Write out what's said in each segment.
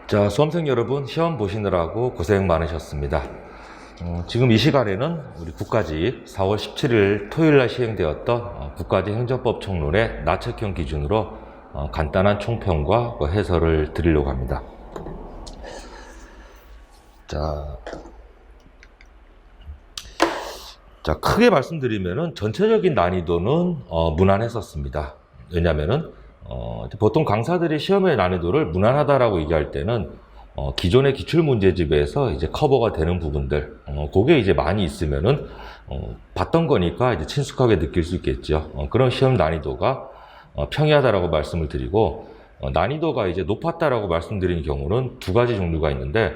자, 수험생 여러분, 시험 보시느라고 고생 많으셨습니다. 지금 이 시간에는 우리 국가직 4월 17일 토요일날 시행되었던 국가직 행정법 총론의 나책형 기준으로 간단한 총평과 해설을 드리려고 합니다. 자, 크게 말씀드리면은 전체적인 난이도는 무난했었습니다. 왜냐면은 보통 강사들이 시험의 난이도를 무난하다라고 얘기할 때는 기존의 기출문제집에서 이제 커버가 되는 부분들, 그게 이제 많이 있으면은 봤던 거니까 이제 친숙하게 느낄 수 있겠죠. 그런 시험 난이도가 평이하다라고 말씀을 드리고, 난이도가 이제 높았다라고 말씀드린 경우는 두 가지 종류가 있는데,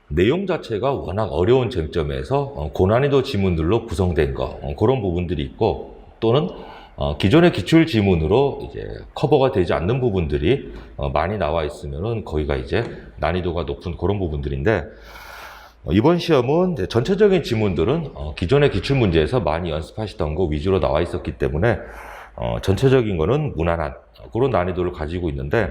내용 자체가 워낙 어려운 쟁점에서 고난이도 지문들로 구성된 거, 그런 부분들이 있고, 또는 기존의 기출 지문으로 이제 커버가 되지 않는 부분들이 많이 나와 있으면은 거기가 이제 난이도가 높은 그런 부분들인데, 이번 시험은 전체적인 지문들은 기존의 기출 문제에서 많이 연습하시던 거 위주로 나와 있었기 때문에 전체적인 거는 무난한 그런 난이도를 가지고 있는데,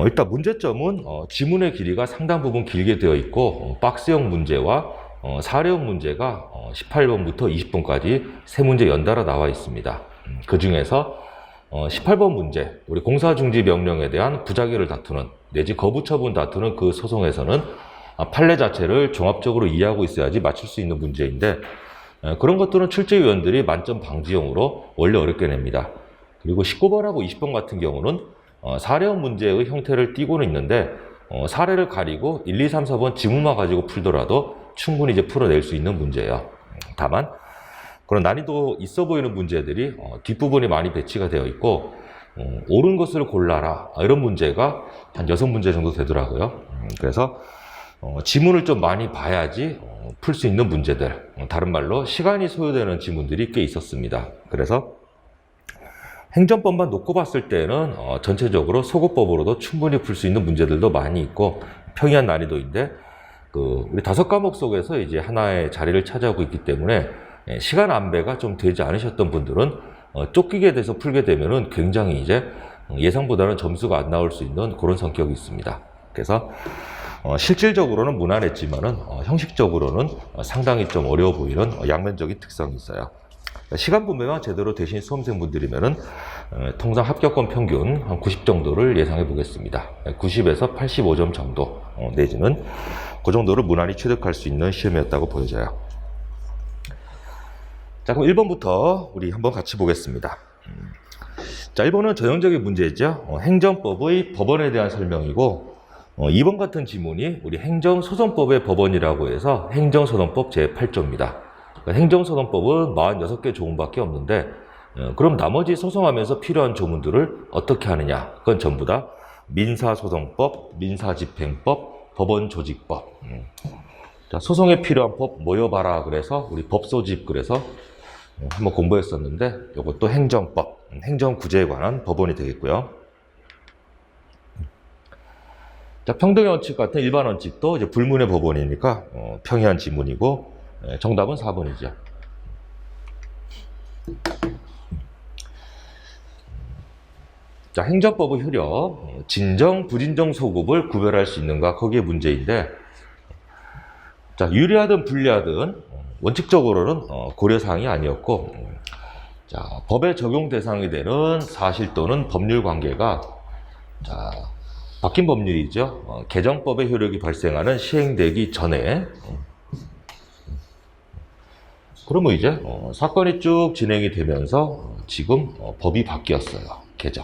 일단 문제점은 지문의 길이가 상당 부분 길게 되어 있고, 박스형 문제와 사례형 문제가 18번부터 20번까지 세 문제 연달아 나와 있습니다. 그 중에서 18번 문제, 우리 공사중지 명령에 대한 부작위를 다투는 내지 거부 처분 다투는 그 소송에서는 판례 자체를 종합적으로 이해하고 있어야지 맞출 수 있는 문제인데, 그런 것들은 출제위원들이 만점 방지용으로 원래 어렵게 냅니다. 그리고 19번하고 20번 같은 경우는 사례형 문제의 형태를 띠고는 있는데, 사례를 가리고 1, 2, 3, 4번 지문만 가지고 풀더라도 충분히 이제 풀어낼 수 있는 문제예요. 다만 그런 난이도 있어 보이는 문제들이 뒷부분이 많이 배치가 되어 있고, 옳은 것을 골라라 이런 문제가 한 6문제 정도 되더라고요. 그래서 지문을 좀 많이 봐야지 풀 수 있는 문제들, 다른 말로 시간이 소요되는 지문들이 꽤 있었습니다. 그래서 행정법만 놓고 봤을 때는 전체적으로 소거법으로도 충분히 풀 수 있는 문제들도 많이 있고 평이한 난이도인데, 우리 5과목 속에서 이제 하나의 자리를 차지하고 있기 때문에 시간 안배가 좀 되지 않으셨던 분들은 쫓기게 돼서 풀게 되면은 굉장히 이제 예상보다는 점수가 안 나올 수 있는 그런 성격이 있습니다. 그래서 실질적으로는 무난했지만은 형식적으로는 상당히 좀 어려워 보이는 양면적인 특성이 있어요. 시간 분배만 제대로 되신 수험생분들이면은 통상 합격권 평균 한 90 정도를 예상해 보겠습니다. 90에서 85점 정도 내지는 그 정도를 무난히 취득할 수 있는 시험이었다고 보여져요. 자, 그럼 1번부터 우리 한번 같이 보겠습니다. 자, 1번은 전형적인 문제죠. 행정법의 법원에 대한 설명이고, 2번 같은 지문이 우리 행정소송법의 법원이라고 해서 행정소송법 제8조입니다. 행정소송법은 46개 조문밖에 없는데, 그럼 나머지 소송하면서 필요한 조문들을 어떻게 하느냐? 그건 전부 다 민사소송법, 민사집행법, 법원조직법. 자, 소송에 필요한 법 모여봐라 그래서 우리 법소집 그래서 한번 공부했었는데, 이것도 행정법, 행정구제에 관한 법원이 되겠고요. 자, 평등의 원칙 같은 일반 원칙도 이제 불문의 법원이니까 평이한 지문이고, 정답은 4번이죠. 자, 행정법의 효력, 진정, 부진정 소급을 구별할 수 있는가, 거기에 문제인데, 자, 유리하든 불리하든 원칙적으로는 고려사항이 아니었고, 자, 법의 적용 대상이 되는 사실 또는 법률 관계가, 자, 바뀐 법률이죠. 개정법의 효력이 발생하는 시행되기 전에, 그러면 이제 사건이 쭉 진행이 되면서 지금 법이 바뀌었어요. 개정.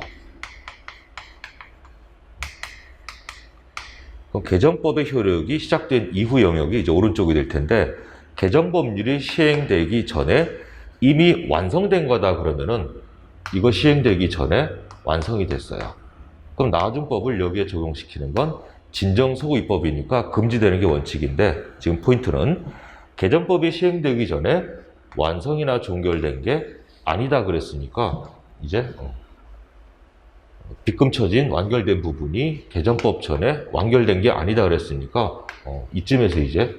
그럼 개정법의 효력이 시작된 이후 영역이 이제 오른쪽이 될 텐데, 개정법률이 시행되기 전에 이미 완성된 거다 그러면은 이거 시행되기 전에 완성이 됐어요. 그럼 나중법을 여기에 적용시키는 건 진정소급입법이니까 금지되는 게 원칙인데, 지금 포인트는 개정법이 시행되기 전에 완성이나 종결된 게 아니다 그랬으니까 이제 빗금쳐진 완결된 부분이 개정법 전에 완결된 게 아니다 그랬으니까 이쯤에서 이제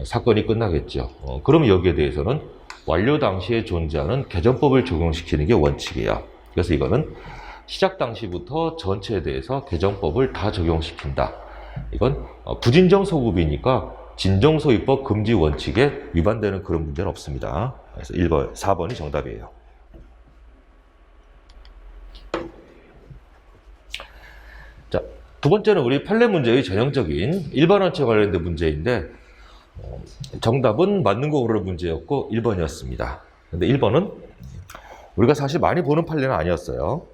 사건이 끝나겠죠. 그럼 여기에 대해서는 완료 당시에 존재하는 개정법을 적용시키는 게 원칙이에요. 그래서 이거는 시작 당시부터 전체에 대해서 개정법을 다 적용시킨다. 이건 부진정 소급이니까 진정소유법 금지 원칙에 위반되는 그런 문제는 없습니다. 그래서 1번, 4번이 정답이에요. 자, 두 번째는 우리 판례 문제의 전형적인 일반원칙 관련된 문제인데 정답은 맞는 거 고르는 문제였고 1번이었습니다. 근데 1번은 우리가 사실 많이 보는 판례는 아니었어요.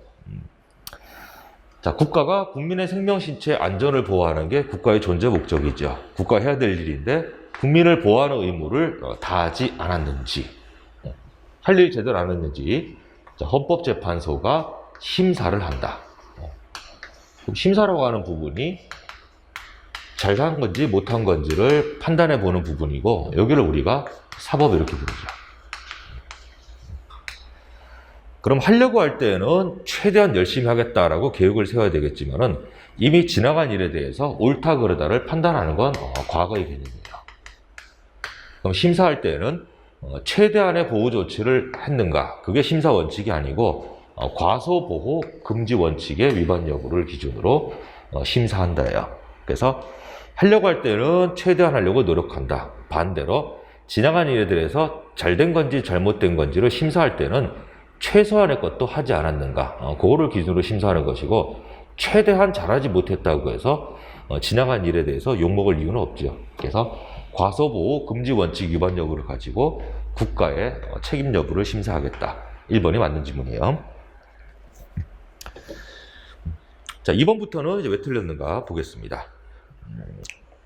자, 국가가 국민의 생명, 신체, 안전을 보호하는 게 국가의 존재 목적이죠. 국가가 해야 될 일인데 국민을 보호하는 의무를 다하지 않았는지, 할 일 제대로 안 했는지 헌법재판소가 심사를 한다. 심사라고 하는 부분이 잘 한 건지 못한 건지를 판단해 보는 부분이고 여기를 우리가 사법 이렇게 부르죠. 그럼 하려고 할 때는 최대한 열심히 하겠다라고 계획을 세워야 되겠지만은 이미 지나간 일에 대해서 옳다 그르다를 판단하는 건 과거의 개념이에요. 그럼 심사할 때는 최대한의 보호 조치를 했는가? 그게 심사 원칙이 아니고 과소보호 금지 원칙의 위반 여부를 기준으로 심사한다예요. 그래서 하려고 할 때는 최대한 하려고 노력한다. 반대로 지나간 일에 대해서 잘된 건지 잘못된 건지를 심사할 때는 최소한의 것도 하지 않았는가, 그거를 기준으로 심사하는 것이고 최대한 잘하지 못했다고 해서 지나간 일에 대해서 욕먹을 이유는 없죠. 그래서 과소보호 금지 원칙 위반 여부를 가지고 국가의 책임 여부를 심사하겠다. 1번이 맞는 지문이에요. 자, 2번부터는 이제 왜 틀렸는가 보겠습니다.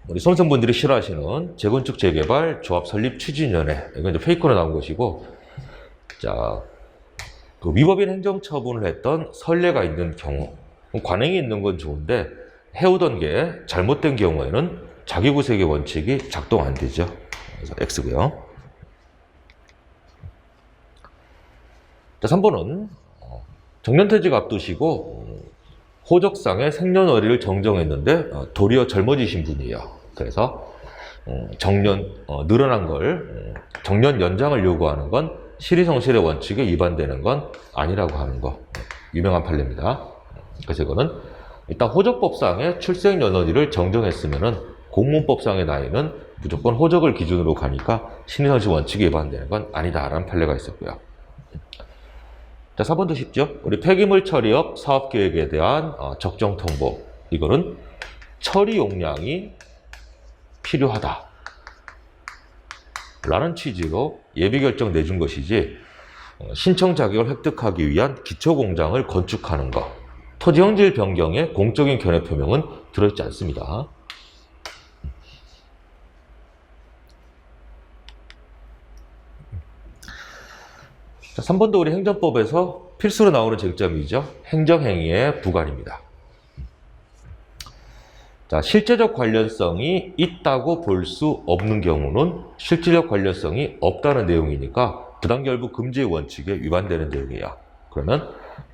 우리 수험생분들이 싫어하시는 재건축 재개발 조합 설립 추진위원회, 이건 이제 페이커로 나온 것이고, 자, 그 위법인 행정처분을 했던 선례가 있는 경우, 관행이 있는 건 좋은데 해오던 게 잘못된 경우에는 자기구색의 원칙이 작동 안 되죠. 그래서 X고요. 자, 3번은 정년퇴직 앞두시고 호적상의 생년월일을 정정했는데 도리어 젊어지신 분이에요. 그래서 늘어난 걸 정년 연장을 요구하는 건 실의성실의 원칙에 위반되는 건 아니라고 하는 거. 유명한 판례입니다. 그래서 이거는 일단 호적법상의 출생연월일을 정정했으면은 공문법상의 나이는 무조건 호적을 기준으로 가니까 실의성실 원칙에 위반되는 건 아니다라는 판례가 있었고요. 자, 4번도 쉽죠? 우리 폐기물 처리업 사업계획에 대한 적정 통보. 이거는 처리 용량이 필요하다 라는 취지로 예비결정 내준 것이지 신청 자격을 획득하기 위한 기초공장을 건축하는 것, 토지 형질 변경의 공적인 견해 표명은 들어있지 않습니다. 자, 3번도 우리 행정법에서 필수로 나오는 쟁점이죠. 행정행위의 부관입니다. 자, 실제적 관련성이 있다고 볼 수 없는 경우는 실질적 관련성이 없다는 내용이니까 부당결부 금지의 원칙에 위반되는 내용이에요. 그러면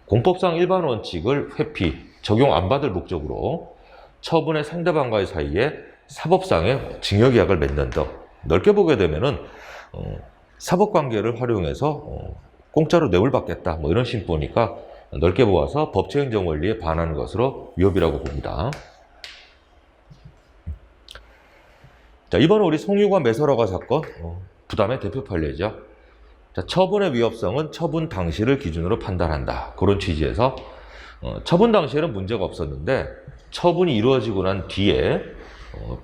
공법상 일반 원칙을 회피, 적용 안 받을 목적으로 처분의 상대방과의 사이에 사법상의 징역계약을 맺는다. 넓게 보게 되면은 사법관계를 활용해서 공짜로 뇌물 받겠다, 뭐 이런 심보니까 넓게 보아서 법치행정 원리에 반하는 것으로 위협이라고 봅니다. 자, 이번은 우리 송유관 매설허가 사건, 부담의 대표 판례죠. 자, 처분의 위협성은 처분 당시를 기준으로 판단한다. 그런 취지에서 처분 당시에는 문제가 없었는데 처분이 이루어지고 난 뒤에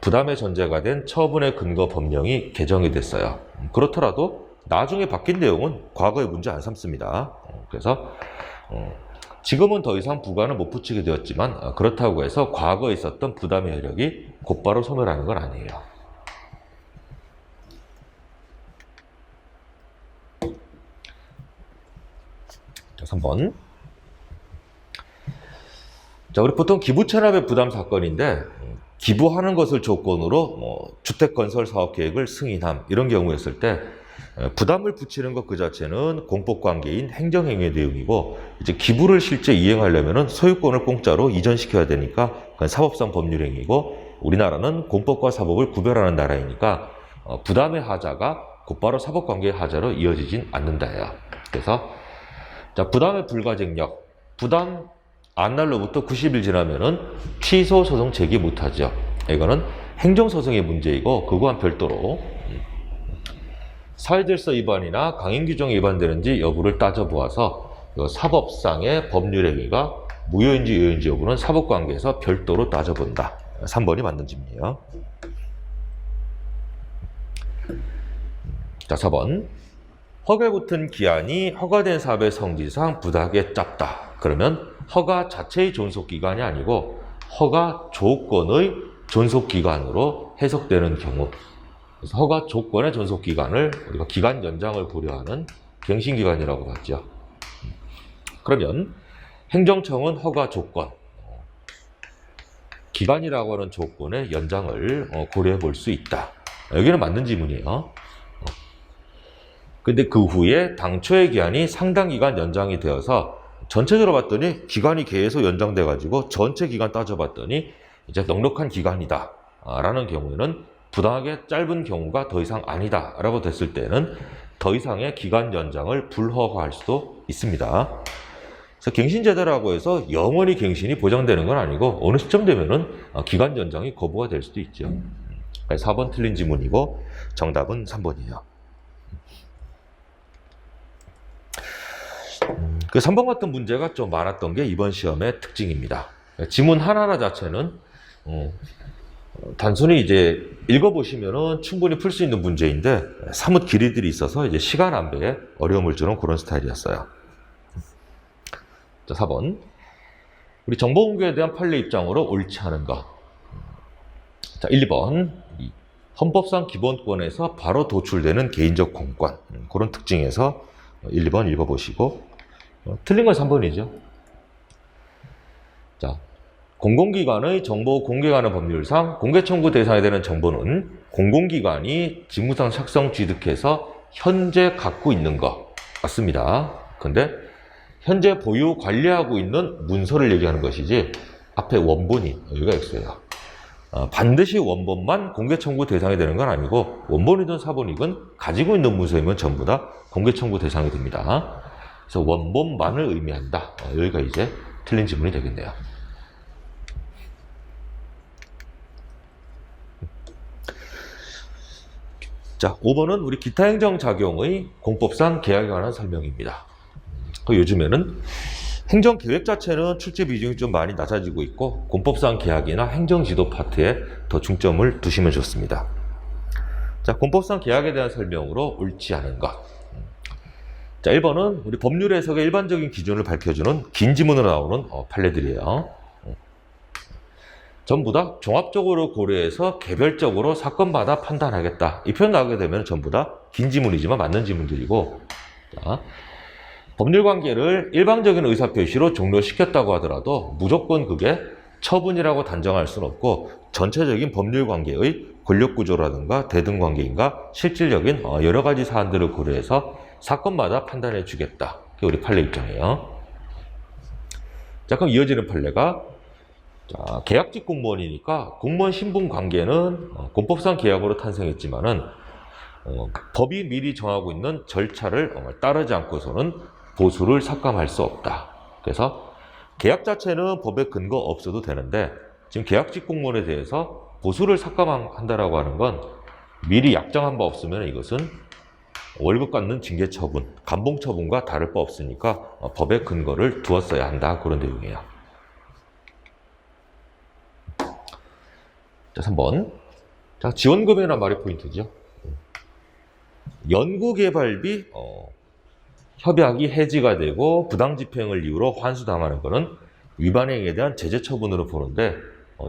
부담의 전제가 된 처분의 근거 법령이 개정이 됐어요. 그렇더라도 나중에 바뀐 내용은 과거의 문제 안 삼습니다. 그래서 지금은 더 이상 부과는 못 붙이게 되었지만 그렇다고 해서 과거에 있었던 부담의 효력이 곧바로 소멸하는 건 아니에요. 자, 3번. 자, 우리 보통 기부 체납의 부담 사건인데 기부하는 것을 조건으로 주택건설 사업계획을 승인함 이런 경우였을 때 부담을 붙이는 것 그 자체는 공법관계인 행정행위의 내용이고 이제 기부를 실제 이행하려면 소유권을 공짜로 이전시켜야 되니까 그건 사법상 법률행위고 우리나라는 공법과 사법을 구별하는 나라이니까 부담의 하자가 곧바로 사법관계의 하자로 이어지진 않는다예요. 그래서 자, 부담의 불가증력, 부담 안날로부터 90일 지나면은 취소 소송 제기 못하죠. 이거는 행정소송의 문제이고 그거와는 별도로 사회질서 위반이나 강행규정에 위반되는지 여부를 따져보아서 사법상의 법률 행위가 무효인지 유효인지 여부는 사법관계에서 별도로 따져본다. 3번이 맞는 질문이에요. 자, 4번. 허가에 붙은 기한이 허가된 사업의 성질상 부당하게 짧다. 그러면 허가 자체의 존속기간이 아니고 허가 조건의 존속기간으로 해석되는 경우, 그래서 허가 조건의 존속기간을 우리가 기간 연장을 고려하는 갱신기간이라고 하죠. 그러면 행정청은 허가 조건, 기간이라고 하는 조건의 연장을 고려해 볼 수 있다. 여기는 맞는 지문이에요. 근데 그 후에 당초의 기한이 상당 기간 연장이 되어서 전체적으로 봤더니 기간이 계속 연장돼 가지고 전체 기간 따져봤더니 이제 넉넉한 기간이다 라는 경우에는 부당하게 짧은 경우가 더 이상 아니다 라고 됐을 때는 더 이상의 기간 연장을 불허가할 수도 있습니다. 그래서 갱신제도라고 해서 영원히 갱신이 보장되는 건 아니고 어느 시점 되면은 기간 연장이 거부가 될 수도 있죠. 4번 틀린 지문이고 정답은 3번이에요. 그 3번 같은 문제가 좀 많았던 게 이번 시험의 특징입니다. 지문 하나하나 자체는 단순히 이제 읽어보시면은 충분히 풀 수 있는 문제인데 사뭇 길이들이 있어서 이제 시간 안배에 어려움을 주는 그런 스타일이었어요. 자, 4번. 우리 정보 공개에 대한 판례 입장으로 옳지 않은 것. 자, 1, 2번. 헌법상 기본권에서 바로 도출되는 개인적 공권. 그런 특징에서 1, 2번 읽어보시고 틀린 건 3번이죠. 자, 공공기관의 정보 공개하는 법률상 공개 청구 대상이 되는 정보는 공공기관이 직무상 작성 취득해서 현재 갖고 있는 것 맞습니다. 근데 현재 보유 관리하고 있는 문서를 얘기하는 것이지 앞에 원본이 여기가 X예요. 반드시 원본만 공개 청구 대상이 되는 건 아니고 원본이든 사본이든 가지고 있는 문서이면 전부 다 공개 청구 대상이 됩니다. 그래서 원본만을 의미한다. 여기가 이제 틀린 지문이 되겠네요. 자, 5번은 우리 기타 행정 작용의 공법상 계약에 관한 설명입니다. 요즘에는 행정 계획 자체는 출제 비중이 좀 많이 낮아지고 있고 공법상 계약이나 행정 지도 파트에 더 중점을 두시면 좋습니다. 자, 공법상 계약에 대한 설명으로 옳지 않은 것. 자, 1번은 우리 법률 해석의 일반적인 기준을 밝혀주는 긴 지문으로 나오는 판례들이에요. 전부 다 종합적으로 고려해서 개별적으로 사건마다 판단하겠다. 이 표현 나오게 되면 전부 다 긴 지문이지만 맞는 지문들이고, 자, 법률 관계를 일방적인 의사표시로 종료시켰다고 하더라도 무조건 그게 처분이라고 단정할 수는 없고 전체적인 법률 관계의 권력구조라든가 대등관계인가 실질적인 여러 가지 사안들을 고려해서 사건마다 판단해 주겠다. 그게 우리 판례 입장이에요. 자, 그럼 이어지는 판례가 자, 계약직 공무원이니까 공무원 신분 관계는 공법상 계약으로 탄생했지만은 법이 미리 정하고 있는 절차를 따르지 않고서는 보수를 삭감할 수 없다. 그래서 계약 자체는 법에 근거 없어도 되는데 지금 계약직 공무원에 대해서 보수를 삭감한다라고 하는 건 미리 약정한 바 없으면 이것은 월급 갖는 징계 처분, 감봉 처분과 다를 바 없으니까 법의 근거를 두었어야 한다. 그런 내용이에요. 자, 3번. 자, 지원금이라는 말이 포인트죠. 연구개발비 협약이 해지가 되고 부당집행을 이유로 환수당하는 것은 위반행위에 대한 제재 처분으로 보는데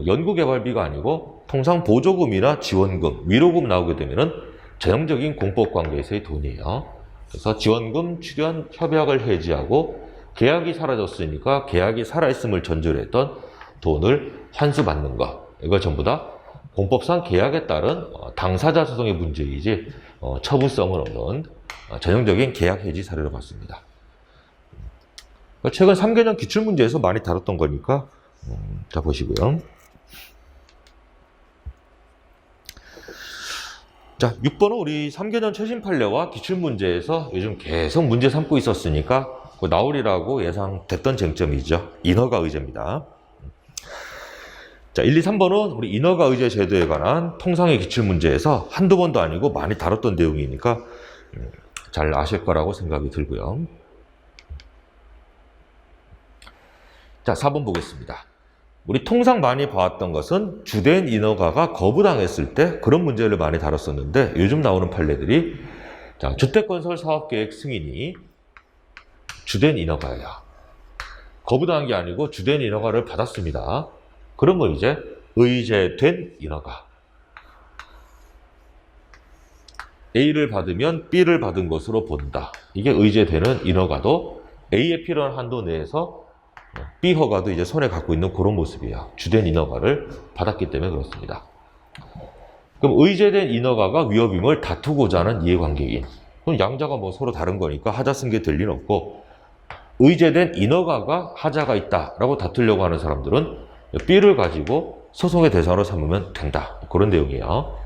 연구개발비가 아니고 통상 보조금이나 지원금, 위로금 나오게 되면은 전형적인 공법관계에서의 돈이에요. 그래서 지원금 출연 협약을 해지하고 계약이 사라졌으니까 계약이 살아있음을 전제로 했던 돈을 환수받는 것. 이거 전부 다 공법상 계약에 따른 당사자 소송의 문제이지 처분성은 없는 전형적인 계약 해지 사례로 봤습니다. 최근 3개년 기출문제에서 많이 다뤘던 거니까 자 보시고요. 자, 6번은 우리 3개년 최신 판례와 기출문제에서 요즘 계속 문제 삼고 있었으니까 나오리라고 예상됐던 쟁점이죠. 인허가 의제입니다. 자, 1, 2, 3번은 우리 인허가 의제 제도에 관한 통상의 기출문제에서 한두 번도 아니고 많이 다뤘던 내용이니까 잘 아실 거라고 생각이 들고요. 자, 4번 보겠습니다. 우리 통상 많이 봐왔던 것은 주된 인허가가 거부당했을 때 그런 문제를 많이 다뤘었는데 요즘 나오는 판례들이 자, 주택건설 사업계획 승인이 주된 인허가예요. 거부당한 게 아니고 주된 인허가를 받았습니다. 그러면 이제 의제된 인허가. A를 받으면 B를 받은 것으로 본다. 이게 의제되는 인허가도 A에 필요한 한도 내에서 B 허가도 이제 손에 갖고 있는 그런 모습이에요. 주된 인허가를 받았기 때문에 그렇습니다. 그럼 의제된 인허가가 위협임을 다투고자 하는 이해관계인. 그럼 양자가 뭐 서로 다른 거니까 하자 쓴 게 될 리는 없고 의제된 인허가가 하자가 있다라고 다투려고 하는 사람들은 B를 가지고 소송의 대상으로 삼으면 된다. 그런 내용이에요.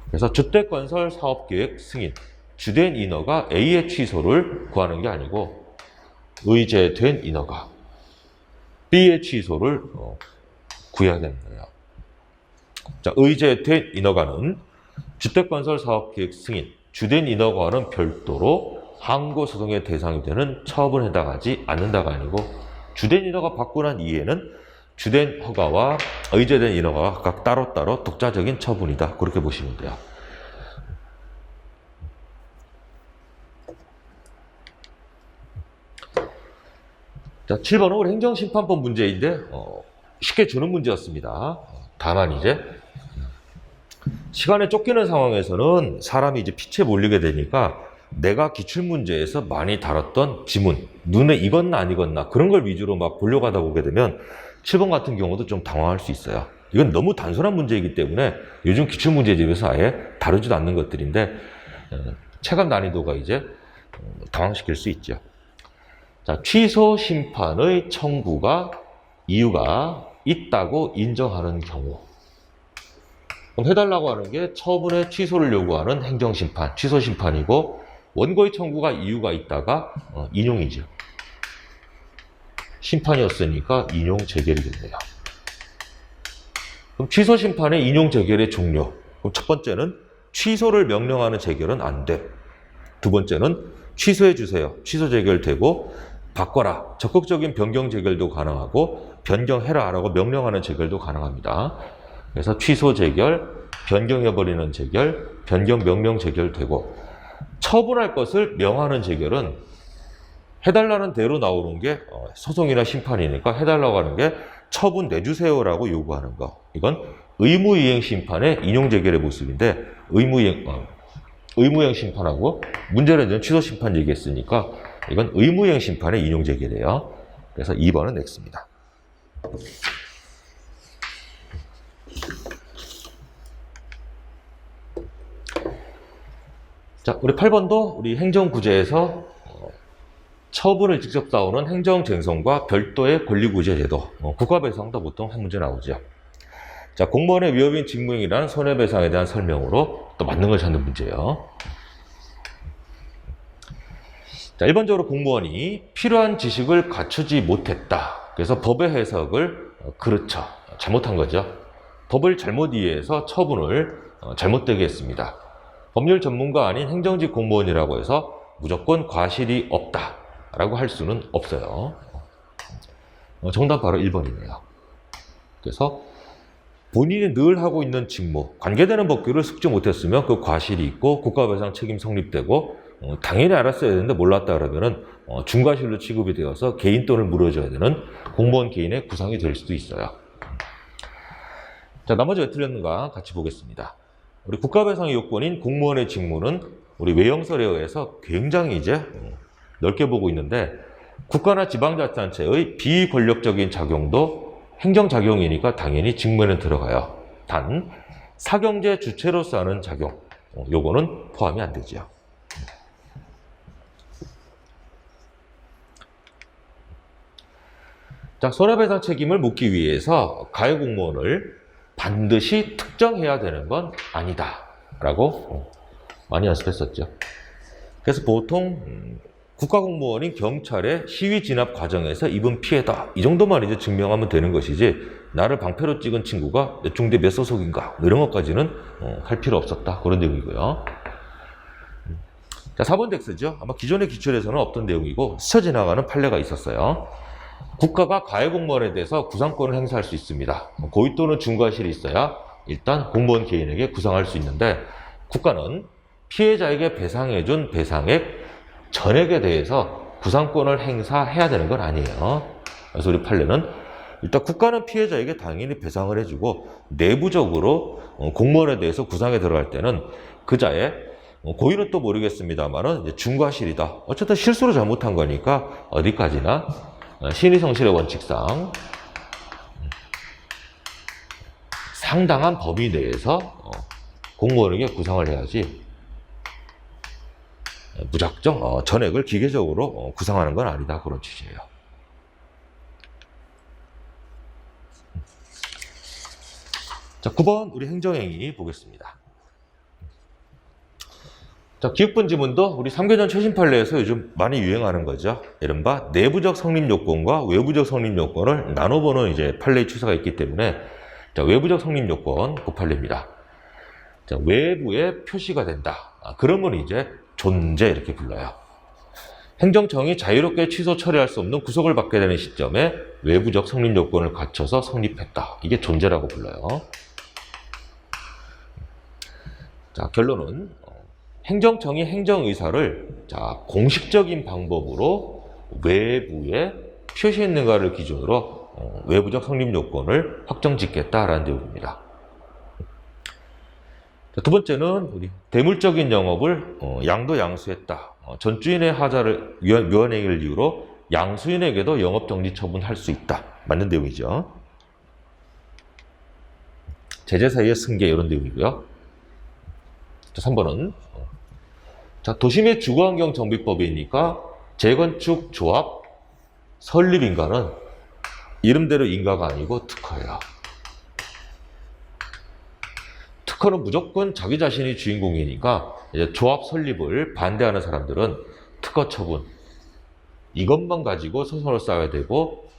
그래서 주택건설 사업계획 승인, 주된 인허가 A의 취소를 구하는 게 아니고 의제된 인허가 B의 취소를 구해야 되는 거예요. 자, 의제된 인허가는 주택건설 사업계획 승인, 주된 인허가와는 별도로 항고소송의 대상이 되는 처분에 해당하지 않는다가 아니고 주된 인허가 받고 난 이후에는 주된 허가와 의제된 인허가가 각각 따로따로 독자적인 처분이다. 그렇게 보시면 돼요. 자, 7번은 우리 행정심판법 문제인데 쉽게 주는 문제였습니다. 다만 이제 시간에 쫓기는 상황에서는 사람이 이제 피치에 몰리게 되니까 내가 기출문제에서 많이 다뤘던 지문, 눈에 익었나 안 익었나 그런 걸 위주로 막 보려고 하다 보게 되면 7번 같은 경우도 좀 당황할 수 있어요. 이건 너무 단순한 문제이기 때문에 요즘 기출문제집에서 아예 다루지도 않는 것들인데 체감 난이도가 이제 당황시킬 수 있죠. 자, 취소 심판의 청구가 이유가 있다고 인정하는 경우. 그럼 해달라고 하는 게 처분의 취소를 요구하는 행정심판, 취소심판이고 원고의 청구가 이유가 있다가 인용이죠. 심판이었으니까 인용 재결이겠네요. 그럼 취소 심판의 인용 재결의 종료. 그럼 첫 번째는 취소를 명령하는 재결은 안 돼. 두 번째는 취소해 주세요. 취소 재결되고 바꿔라. 적극적인 변경 재결도 가능하고 변경해라 라고 명령하는 재결도 가능합니다. 그래서 취소 재결, 변경해버리는 재결, 변경 명령 재결되고 처분할 것을 명하는 재결은 해달라는 대로 나오는 게 소송이나 심판이니까 해달라고 하는 게 처분 내주세요라고 요구하는 거. 이건 의무이행 심판의 인용 재결의 모습인데 의무이행 심판하고 문제를 낸 취소 심판 얘기했으니까 이건 의무이행 심판의 인용 재결이에요. 그래서 2번은 X입니다. 자, 우리 8번도 우리 행정구제에서 처분을 직접 싸우는 행정쟁송과 별도의 권리구제 제도, 국가배상도 보통 한 문제 나오죠. 자, 공무원의 위협인 직무행위라는 손해배상에 대한 설명으로 또 맞는 걸 찾는 문제예요. 자, 일반적으로 공무원이 필요한 지식을 갖추지 못했다. 그래서 법의 해석을 그렇죠. 잘못한 거죠. 법을 잘못 이해해서 처분을 잘못되게 했습니다. 법률 전문가 아닌 행정직 공무원이라고 해서 무조건 과실이 없다. 라고 할 수는 없어요. 정답 바로 1번이네요. 그래서 본인이 늘 하고 있는 직무, 관계되는 법규를 숙지 못했으면 그 과실이 있고 국가배상 책임 성립되고 당연히 알았어야 되는데 몰랐다 그러면은 중과실로 취급이 되어서 개인 돈을 물어줘야 되는 공무원 개인의 구상이 될 수도 있어요. 자, 나머지 왜 틀렸는가 같이 보겠습니다. 우리 국가배상의 요건인 공무원의 직무는 우리 외형설에 의해서 굉장히 이제 넓게 보고 있는데 국가나 지방자치단체의 비권력적인 작용도 행정작용이니까 당연히 직무에는 들어가요. 단 사경제 주체로서 하는 작용, 요거는 포함이 안 되죠. 자, 손해배상 책임을 묻기 위해서 가해 공무원을 반드시 특정해야 되는 건 아니다 라고 많이 연습했었죠. 그래서 보통 국가공무원인 경찰의 시위 진압 과정에서 입은 피해다. 이 정도만 이제 증명하면 되는 것이지, 나를 방패로 찍은 친구가 몇 중대 몇 소속인가, 뭐 이런 것까지는 할 필요 없었다. 그런 내용이고요. 자, 4번 덱스죠. 아마 기존의 기출에서는 없던 내용이고 스쳐 지나가는 판례가 있었어요. 국가가 가해공무원에 대해서 구상권을 행사할 수 있습니다. 고의 또는 중과실이 있어야 일단 공무원 개인에게 구상할 수 있는데, 국가는 피해자에게 배상해준 배상액 전액에 대해서 구상권을 행사해야 되는 건 아니에요. 그래서 우리 판례는 일단 국가는 피해자에게 당연히 배상을 해주고, 내부적으로 공무원에 대해서 구상에 들어갈 때는 그자의 고의는 또 모르겠습니다만은 중과실이다. 어쨌든 실수로 잘못한 거니까 어디까지나 신의성실의 원칙상 상당한 범위 내에서 공무원에게 구상을 해야지, 무작정 전액을 기계적으로 구상하는 건 아니다. 그런 취지예요. 자, 9번 우리 행정행위 보겠습니다. 자, 기획본 지문도 우리 3개년 최신 판례에서 요즘 많이 유행하는 거죠. 이른바 내부적 성립 요건과 외부적 성립 요건을 나눠보는 이제 판례의 추세가 있기 때문에, 자, 외부적 성립 요건 그 판례입니다. 자, 외부에 표시가 된다. 그러면 이제 존재 이렇게 불러요. 행정청이 자유롭게 취소 처리할 수 없는 구속을 받게 되는 시점에 외부적 성립 요건을 갖춰서 성립했다. 이게 존재라고 불러요. 자, 결론은 행정청이 행정의사를 공식적인 방법으로 외부에 표시했는가를 기준으로 외부적 성립 요건을 확정짓겠다라는 내용입니다. 두 번째는 우리 대물적인 영업을 양도양수했다. 전주인의 하자를 묘한행위를 이유로 양수인에게도 영업정지 처분할 수 있다. 맞는 내용이죠. 제재사유의 승계 이런 내용이고요. 자, 3번은 도심의 주거환경정비법이니까 재건축 조합 설립인가는 이름대로 인가가 아니고 특허예요. 특허는 무조건 자기 자신이 주인공이니까 이제 조합 설립을 반대하는 사람들은 특허 처분 이것만 가지고 소송을 쌓아야 되고,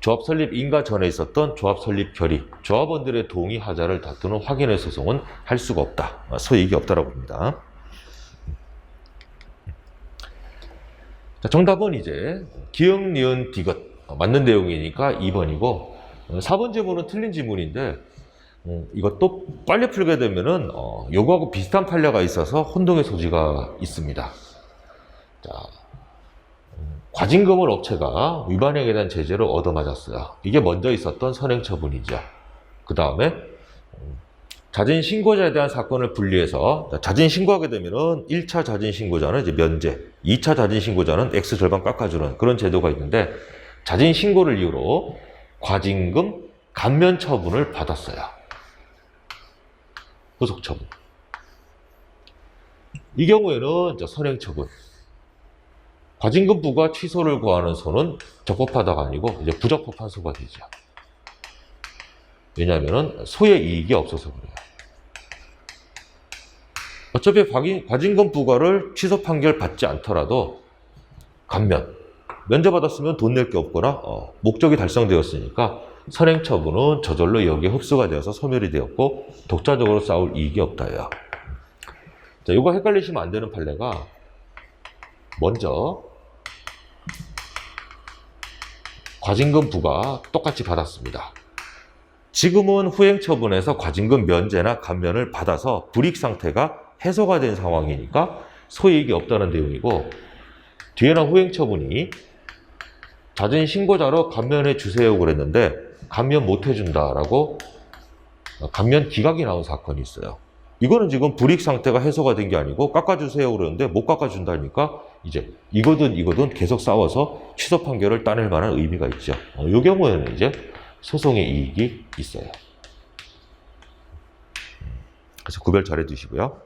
조합 설립 인가 전에 있었던 조합 설립 결의, 조합원들의 동의 하자를 다투는 확인의 소송은 할 수가 없다. 소위 이게 없다라고 봅니다. 자, 정답은 이제 기역, 니은, 디귿 맞는 내용이니까 2번이고, 4번 지문은 틀린 지문인데 이것도 빨리 풀게 되면은 요거하고 비슷한 판례가 있어서 혼동의 소지가 있습니다. 자, 과징금을 업체가 위반행위에 대한 제재를 얻어맞았어요. 이게 먼저 있었던 선행처분이죠. 그 다음에 자진신고자에 대한 사건을 분리해서 자진신고하게 되면은 1차 자진신고자는 이제 면제, 2차 자진신고자는 X 절반 깎아주는 그런 제도가 있는데, 자진신고를 이유로 과징금 감면 처분을 받았어요. 후속처분. 이 경우에는 선행처분. 과징금 부과 취소를 구하는 소는 적법하다가 아니고 이제 부적법한 소가 되죠. 왜냐하면 소의 이익이 없어서 그래요. 어차피 과징금 부과를 취소 판결 받지 않더라도 감면, 면제받았으면 돈 낼 게 없거나 목적이 달성되었으니까 선행처분은 저절로 여기에 흡수가 되어서 소멸이 되었고 독자적으로 쌓을 이익이 없다요. 자, 이거 헷갈리시면 안 되는 판례가, 먼저 과징금 부과 똑같이 받았습니다. 지금은 후행처분에서 과징금 면제나 감면을 받아서 불이익 상태가 해소가 된 상황이니까 소이익이 없다는 내용이고, 뒤에는 후행처분이 자진신고자로 감면해 주세요 그랬는데 감면 못 해준다라고 감면 기각이 나온 사건이 있어요. 이거는 지금 불이익 상태가 해소가 된 게 아니고 깎아주세요 그러는데 못 깎아준다니까 이제 이거든 계속 싸워서 취소 판결을 따낼 만한 의미가 있죠. 이 경우에는 이제 소송의 이익이 있어요. 그래서 구별 잘 해두시고요.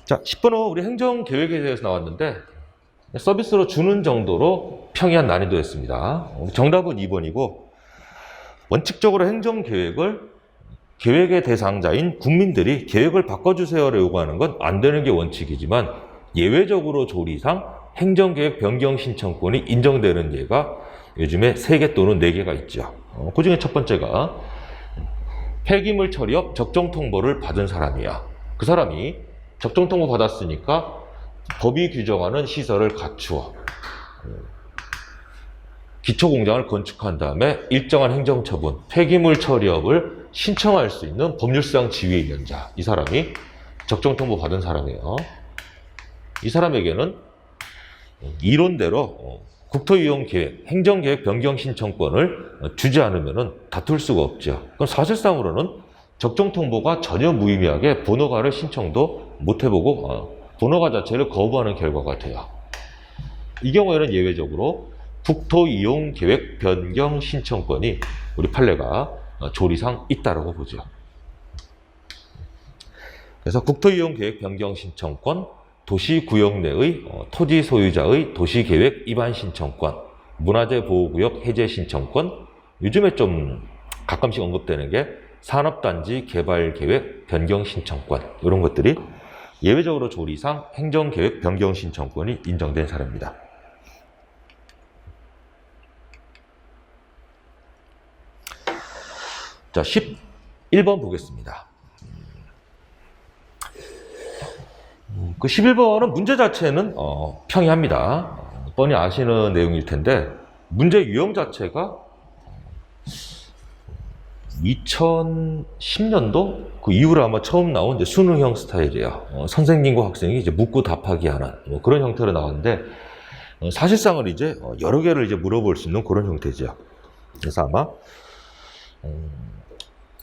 자, 10번은 우리 행정계획에 대해서 나왔는데 서비스로 주는 정도로 평이한 난이도였습니다. 정답은 2번이고, 원칙적으로 행정계획을 계획의 대상자인 국민들이 계획을 바꿔주세요를 요구하는 건 안 되는 게 원칙이지만 예외적으로 조리상 행정계획 변경 신청권이 인정되는 예가 요즘에 3개 또는 4개가 있죠. 그 중에 첫 번째가 폐기물 처리업 적정 통보를 받은 사람이야. 그 사람이 적정 통보 받았으니까 법이 규정하는 시설을 갖추어 기초공장을 건축한 다음에 일정한 행정처분, 폐기물 처리업을 신청할 수 있는 법률상 지위에 있는 자. 이 사람이 적정 통보 받은 사람이에요. 이 사람에게는 이론대로 국토이용계획, 행정계획 변경 신청권을 주지 않으면 다툴 수가 없죠. 그럼 사실상으로는 적정 통보가 전혀 무의미하게 번호가를 신청도 못 해보고 번호가 자체를 거부하는 결과가 돼요. 이 경우에는 예외적으로 국토이용계획 변경 신청권이 우리 판례가 조리상 있다라고 보죠. 그래서 국토이용계획 변경 신청권, 도시구역 내의 토지 소유자의 도시계획 위반 신청권, 문화재 보호구역 해제 신청권, 요즘에 좀 가끔씩 언급되는 게 산업단지 개발계획 변경 신청권, 이런 것들이 예외적으로 조리상 행정계획 변경 신청권이 인정된 사례입니다. 자, 11번 보겠습니다. 그 11번은 문제 자체는 평이합니다. 뻔히 아시는 내용일 텐데 문제 유형 자체가 2010년도 그 이후로 아마 처음 나온 이제 수능형 스타일이에요. 선생님과 학생이 이제 묻고 답하기 하는 그런 형태로 나왔는데 사실상은 이제 여러 개를 이제 물어볼 수 있는 그런 형태죠. 그래서 아마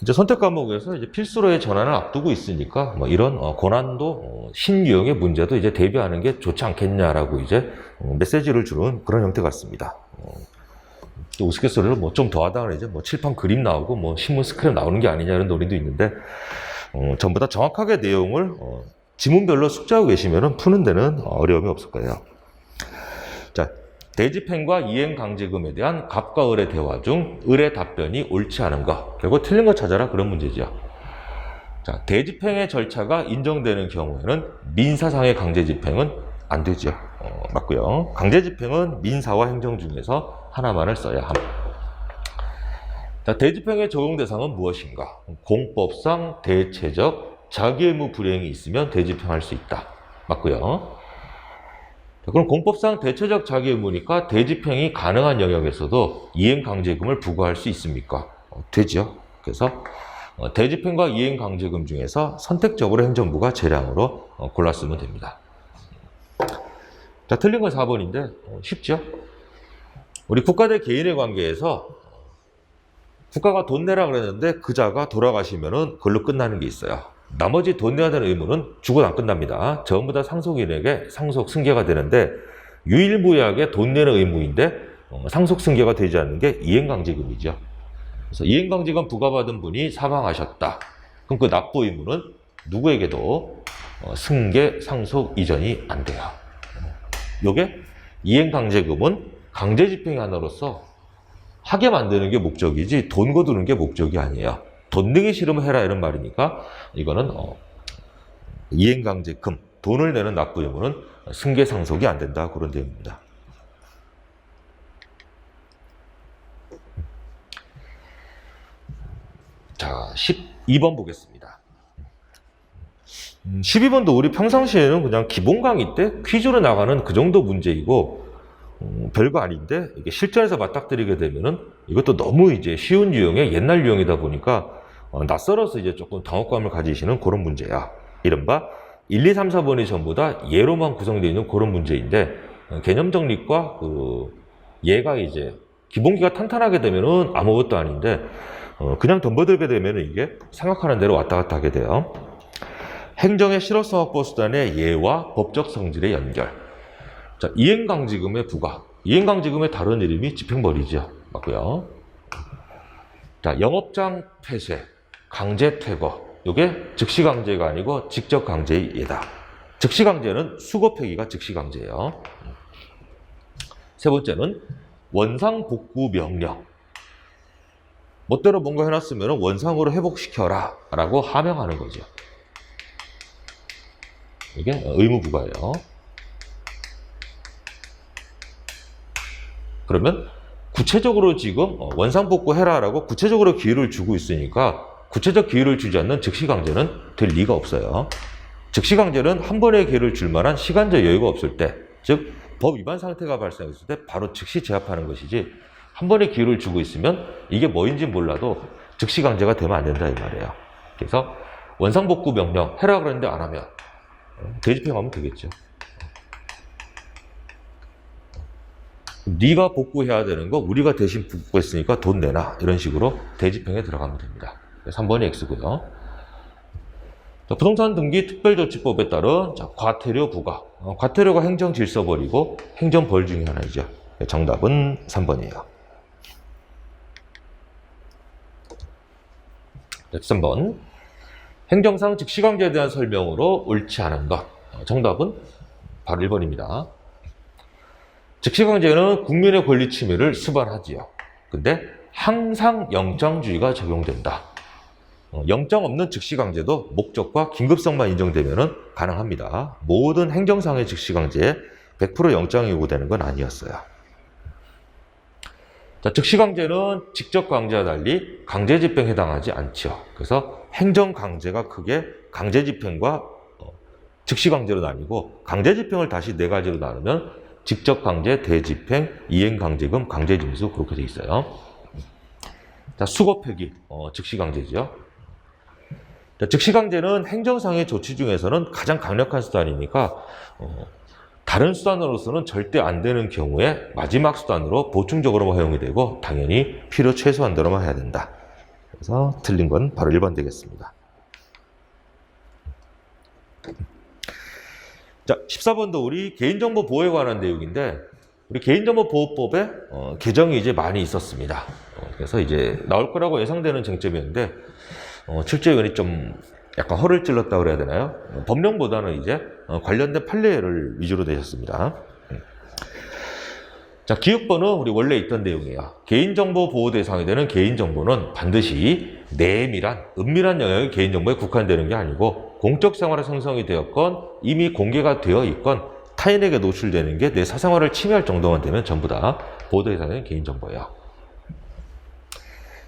이제 선택 과목에서 이제 필수로의 전환을 앞두고 있으니까 뭐 이런 고난도 신유형의 문제도 이제 대비하는 게 좋지 않겠냐라고 이제 메시지를 주는 그런 형태 같습니다. 우스갯소리로 뭐 좀 더 하다가 이제 뭐 칠판 그림 나오고 뭐 신문 스크랩 나오는 게 아니냐 이런 논의도 있는데 전부 다 정확하게 내용을 지문별로 숙지하고 계시면은 푸는 데는 어려움이 없을 거예요. 자, 대집행과 이행강제금에 대한 갑과 을의 대화 중 을의 답변이 옳지 않은 것. 결국 틀린 거 찾아라 그런 문제죠. 자, 대집행의 절차가 인정되는 경우에는 민사상의 강제집행은 안 되죠. 맞고요. 강제집행은 민사와 행정 중에서 하나만을 써야 함. 자, 대집행의 적용 대상은 무엇인가? 공법상 대체적 자기의무 불이행이 있으면 대집행할 수 있다. 맞고요. 그럼 공법상 대체적 자기의무니까 대집행이 가능한 영역에서도 이행강제금을 부과할 수 있습니까? 되죠. 그래서 대집행과 이행강제금 중에서 선택적으로 행정부가 재량으로 골랐으면 됩니다. 자, 틀린 건 4번인데 쉽죠? 우리 국가 대 개인의 관계에서 국가가 돈 내라 그랬는데 그자가 돌아가시면은 그걸로 끝나는 게 있어요. 나머지 돈 내야 되는 의무는 죽어도 안 끝납니다. 전부 다 상속인에게 상속 승계가 되는데 유일무이하게 돈 내는 의무인데 상속 승계가 되지 않는 게 이행강제금이죠. 그래서 이행강제금 부과받은 분이 사망하셨다. 그럼 그 납부 의무는 누구에게도 승계, 상속 이전이 안 돼요. 요게 이행강제금은 강제집행의 하나로서 하게 만드는 게 목적이지 돈 거두는 게 목적이 아니에요. 돈 내기 싫으면 해라 이런 말이니까 이거는 이행강제금, 돈을 내는 납부 의무는 승계 상속이 안 된다 그런 내용입니다. 자, 12번 보겠습니다. 12번도 우리 평상시에는 그냥 기본 강의 때 퀴즈로 나가는 그 정도 문제이고 별거 아닌데 이게 실전에서 맞닥뜨리게 되면은 이것도 너무 이제 쉬운 유형의 옛날 유형이다 보니까 낯설어서 이제 조금 당혹감을 가지시는 그런 문제야. 이른바 1, 2, 3, 4번이 전부 다 예로만 구성되어 있는 그런 문제인데 개념 정립과 그 얘가 이제 기본기가 탄탄하게 되면은 아무것도 아닌데 그냥 덤벼들게 되면은 이게 생각하는 대로 왔다 갔다 하게 돼요. 행정의 실효성 확보 수단의 예와 법적 성질의 연결. 자, 이행강제금의 부과. 이행강제금의 다른 이름이 집행벌이죠. 맞고요. 자, 영업장 폐쇄, 강제 퇴거. 이게 즉시강제가 아니고 직접강제의 예다. 즉시강제는 수거 폐기가 즉시강제예요. 세 번째는 원상복구 명령. 멋대로 뭔가 해놨으면 원상으로 회복시켜라 라고 하명하는 거죠. 이게 의무부가예요. 그러면 구체적으로 지금 원상복구해라 라고 구체적으로 기회를 주고 있으니까 구체적 기회를 주지 않는 즉시강제는 될 리가 없어요. 즉시강제는 한 번의 기회를 줄 만한 시간적 여유가 없을 때, 즉 법 위반 상태가 발생했을 때 바로 즉시 제압하는 것이지, 한 번의 기회를 주고 있으면 이게 뭐인지 몰라도 즉시강제가 되면 안 된다 이 말이에요. 그래서 원상복구 명령 해라 그랬는데 안 하면 대집행하면 되겠죠. 네가 복구해야 되는 거 우리가 대신 복구했으니까 돈 내놔, 이런 식으로 대집행에 들어가면 됩니다. 3번이 X고요. 자, 부동산 등기 특별조치법에 따른 과태료 부과. 과태료가 행정질서벌이고 행정벌 중에 하나이죠. 정답은 3번이에요. 13번. 행정상 즉시강제에 대한 설명으로 옳지 않은 것. 정답은 바로 1번입니다. 즉시강제는 국민의 권리 침해를 수반하지요. 근데 항상 영장주의가 적용된다. 영장 없는 즉시강제도 목적과 긴급성만 인정되면 가능합니다. 모든 행정상의 즉시강제에 100% 영장이 요구되는 건 아니었어요. 자, 즉시강제는 직접강제와 달리 강제집행에 해당하지 않죠. 그래서 행정강제가 크게 강제집행과 즉시강제로 나뉘고, 강제집행을 다시 네 가지로 나누면 직접강제, 대집행, 이행강제금, 강제징수, 그렇게 돼 있어요. 자, 수거폐기, 즉시강제죠. 자, 즉시강제는 행정상의 조치 중에서는 가장 강력한 수단이니까 다른 수단으로서는 절대 안 되는 경우에 마지막 수단으로 보충적으로만 허용이 되고, 당연히 필요 최소한대로만 해야 된다. 그래서 틀린 건 바로 1번 되겠습니다. 자, 14번도 우리 개인정보 보호에 관한 내용인데, 우리 개인정보보호법에 개정이 이제 많이 있었습니다. 그래서 이제 나올 거라고 예상되는 쟁점이었는데, 출제위원이 좀 약간 허를 찔렀다고 그래야 되나요? 법령보다는 이제 관련된 판례를 위주로 되셨습니다. 자, 기억번은 우리 원래 있던 내용이에요. 개인정보 보호 대상이 되는 개인정보는 반드시 내밀한, 은밀한 영역의 개인정보에 국한되는 게 아니고, 공적 생활에 생성이 되었건 이미 공개가 되어 있건 타인에게 노출되는 게 내 사생활을 침해할 정도만 되면 전부 다 보호 대상이 되는 개인정보예요.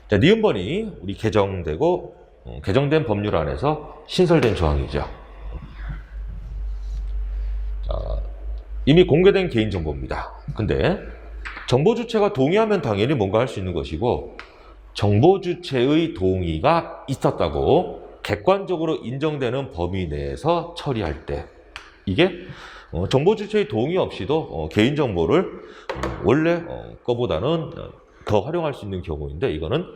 자, 니은번이 우리 개정되고 개정된 법률 안에서 신설된 조항이죠. 자, 이미 공개된 개인정보입니다. 근데 정보 주체가 동의하면 당연히 뭔가 할 수 있는 것이고, 정보 주체의 동의가 있었다고 객관적으로 인정되는 범위 내에서 처리할 때, 이게 정보 주체의 동의 없이도 개인정보를 원래 거보다는 더 활용할 수 있는 경우인데, 이거는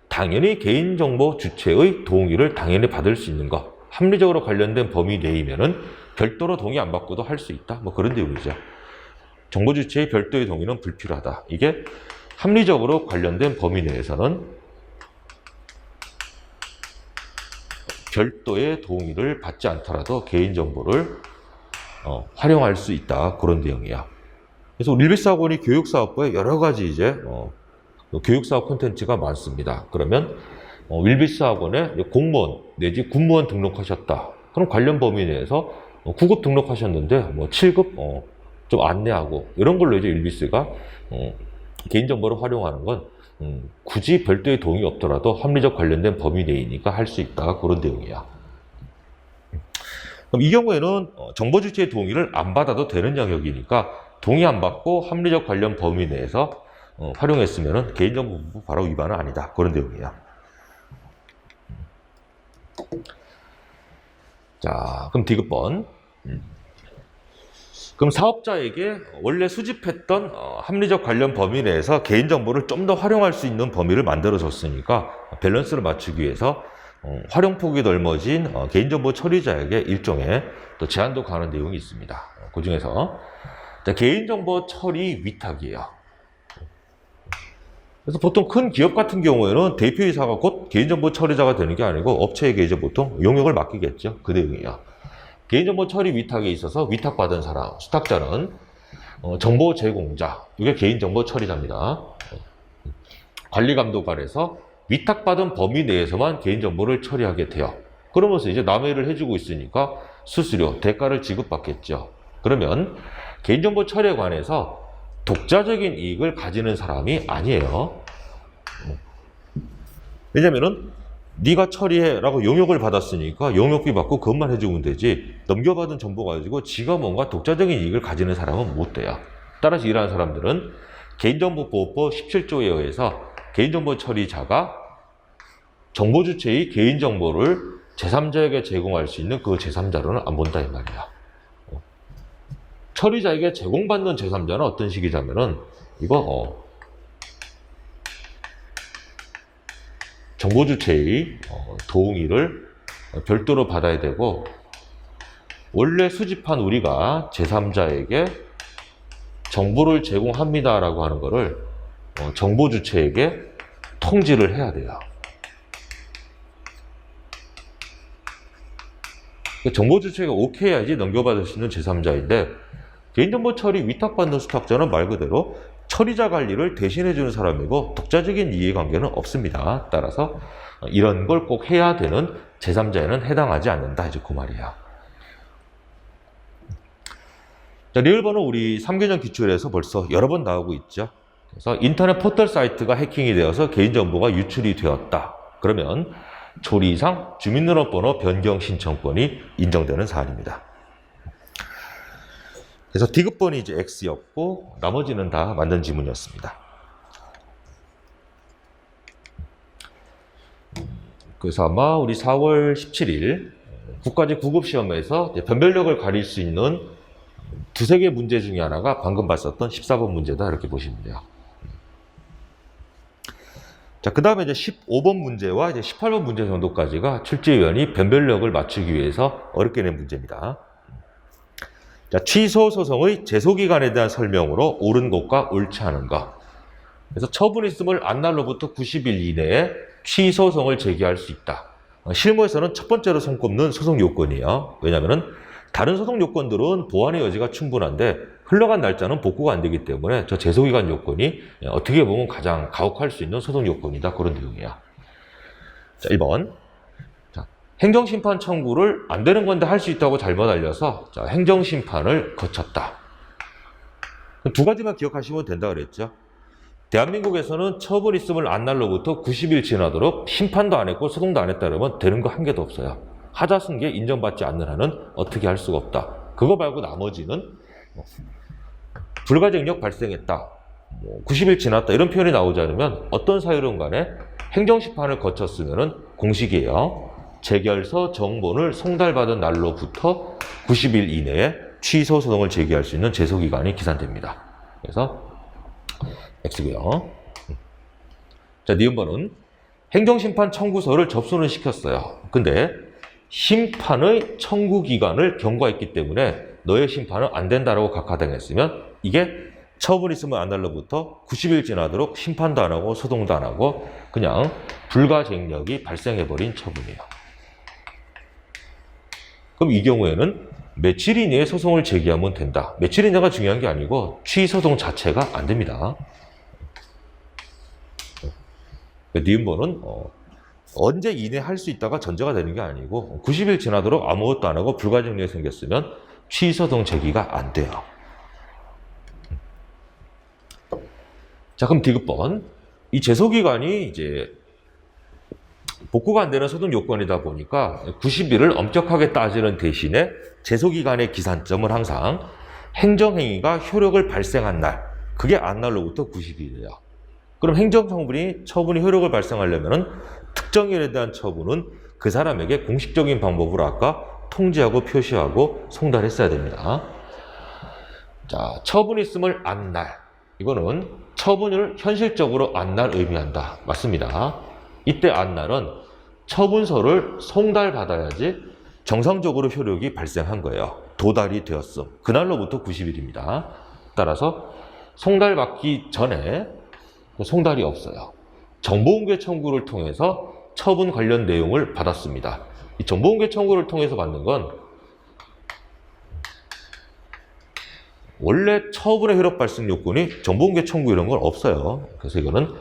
당연히 개인정보 주체의 동의를 당연히 받을 수 있는 것, 합리적으로 관련된 범위 내이면은 별도로 동의 안 받고도 할 수 있다, 뭐 그런 내용이죠. 정보 주체의 별도의 동의는 불필요하다. 이게 합리적으로 관련된 범위 내에서는 별도의 동의를 받지 않더라도 개인정보를 활용할 수 있다, 그런 내용이야. 그래서 우리 일비사학원이 교육사업부에 여러 가지 이제 교육사업 콘텐츠가 많습니다. 그러면 일비사학원에 공무원 내지 군무원 등록하셨다. 그럼 관련 범위 내에서 9급 등록하셨는데 뭐 7급 좀 안내하고, 이런 걸로 이제 일비스가 개인정보를 활용하는 건 굳이 별도의 동의 없더라도 합리적 관련된 범위 내이니까 할 수 있다, 그런 내용이야. 그럼 이 경우에는 정보 주체의 동의를 안 받아도 되는 영역이니까 동의 안 받고 합리적 관련 범위 내에서 활용했으면 개인정보 바로 위반은 아니다, 그런 내용이야. 자, 그럼 디귿번. 그럼 사업자에게 원래 수집했던 합리적 관련 범위 내에서 개인정보를 좀 더 활용할 수 있는 범위를 만들어줬으니까 밸런스를 맞추기 위해서 활용폭이 넓어진 개인정보 처리자에게 일종의 또 제한도 가는 내용이 있습니다. 그 중에서 개인정보 처리 위탁이에요. 그래서 보통 큰 기업 같은 경우에는 대표이사가 곧 개인정보 처리자가 되는 게 아니고 업체에게 이제 보통 용역을 맡기겠죠. 그 내용이에요. 개인정보 처리 위탁에 있어서 위탁받은 사람, 수탁자는 정보 제공자, 이게 개인정보 처리자입니다. 관리감독 아래서 위탁받은 범위 내에서만 개인정보를 처리하게 돼요. 그러면서 이제 남의 일을 해주고 있으니까 수수료, 대가를 지급받겠죠. 그러면 개인정보 처리에 관해서 독자적인 이익을 가지는 사람이 아니에요. 왜냐면은 네가 처리해라고 용역을 받았으니까 용역비 받고 그것만 해주면 되지, 넘겨받은 정보 가지고 지가 뭔가 독자적인 이익을 가지는 사람은 못 돼요. 따라서 이러한 사람들은 개인정보보호법 17조에 의해서 개인정보 처리자가 정보 주체의 개인정보를 제3자에게 제공할 수 있는 그 제3자로는 안 본다 이 말이야. 처리자에게 제공받는 제3자는 어떤 식이냐면은 이거 정보 주체의 동의를 별도로 받아야 되고, 원래 수집한 우리가 제3자에게 정보를 제공합니다라고 하는 거를 정보 주체에게 통지를 해야 돼요. 정보 주체가 오케이 해야지 넘겨받을 수 있는 제3자인데, 개인정보 처리 위탁받는 수탁자는 말 그대로 처리자 관리를 대신해주는 사람이고 독자적인 이해관계는 없습니다. 따라서 이런 걸 꼭 해야 되는 제3자에는 해당하지 않는다. 이제 그 말이야. 자, 리얼번호 우리 3개년 기출에서 벌써 여러 번 나오고 있죠. 그래서 인터넷 포털 사이트가 해킹이 되어서 개인정보가 유출이 되었다. 그러면 조리상 주민등록번호 변경 신청권이 인정되는 사안입니다. 그래서 디귿번이 이제 X였고 나머지는 다 만든 지문이었습니다. 그래서 아마 우리 4월 17일 국가직 9급 시험에서 변별력을 가릴 수 있는 두세 개 문제 중에 하나가 방금 봤었던 14번 문제다 이렇게 보시면 돼요. 자, 그 다음에 이제 15번 문제와 이제 18번 문제 정도까지가 출제위원이 변별력을 맞추기 위해서 어렵게 낸 문제입니다. 자, 취소 소송의 제소 기간에 대한 설명으로 옳은 것과 옳지 않은 것. 그래서 처분 있음을 안 날로부터 90일 이내에 취소 소송을 제기할 수 있다. 실무에서는 첫 번째로 손꼽는 소송 요건이에요. 왜냐하면 다른 소송 요건들은 보완의 여지가 충분한데 흘러간 날짜는 복구가 안 되기 때문에 저 제소 기간 요건이 어떻게 보면 가장 가혹할 수 있는 소송 요건이다. 그런 내용이야. 자, 1번. 행정심판 청구를 안 되는 건데 할 수 있다고 잘못 알려서 행정심판을 거쳤다. 두 가지만 기억하시면 된다 그랬죠. 대한민국에서는 처분 있음을 안 날로부터 90일 지나도록 심판도 안 했고 소송도 안 했다 그러면 되는 거 한 개도 없어요. 하자승계 인정받지 않는 한은 어떻게 할 수가 없다. 그거 말고 나머지는 불가증력 발생했다, 90일 지났다 이런 표현이 나오지 않으면 어떤 사유든 간에 행정심판을 거쳤으면 공식이에요. 재결서 정본을 송달받은 날로부터 90일 이내에 취소 소송을 제기할 수 있는 제소기간이 기산됩니다. 그래서 X고요. 자, 니은번은 행정심판 청구서를 접수는 시켰어요. 근데 심판의 청구기간을 경과했기 때문에 너의 심판은 안 된다라고 각하당했으면 이게 처분 있으면 안 날로부터 90일 지나도록 심판도 안 하고 소송도 안 하고 그냥 불가쟁력이 발생해버린 처분이에요. 그럼 이 경우에는 며칠 이내에 소송을 제기하면 된다. 며칠 이내가 중요한 게 아니고 취소송 자체가 안 됩니다. 니은번은 언제 이내 할 수 있다가 전제가 되는 게 아니고 90일 지나도록 아무것도 안 하고 불가증력이 생겼으면 취소송 제기가 안 돼요. 자, 그럼 디귿번. 이 제소기간이 이제 복구가 안 되는 소송 요건이다 보니까 90일을 엄격하게 따지는 대신에 제소기간의 기산점은 항상 행정행위가 효력을 발생한 날, 그게 안 날로부터 90일이에요. 그럼 처분이 효력을 발생하려면 특정일에 대한 처분은 그 사람에게 공식적인 방법으로 아까 통지하고 표시하고 송달했어야 됩니다. 자, 처분 있음을 안 날. 이거는 처분을 현실적으로 안 날 의미한다. 맞습니다. 이때 안 날은 처분서를 송달받아야지 정상적으로 효력이 발생한 거예요. 도달이 되었음. 그날로부터 90일입니다. 따라서 송달받기 전에 송달이 없어요. 정보공개 청구를 통해서 처분 관련 내용을 받았습니다. 이 정보공개 청구를 통해서 받는 건 원래 처분의 효력 발생 요건이 정보공개 청구 이런 건 없어요. 그래서 이거는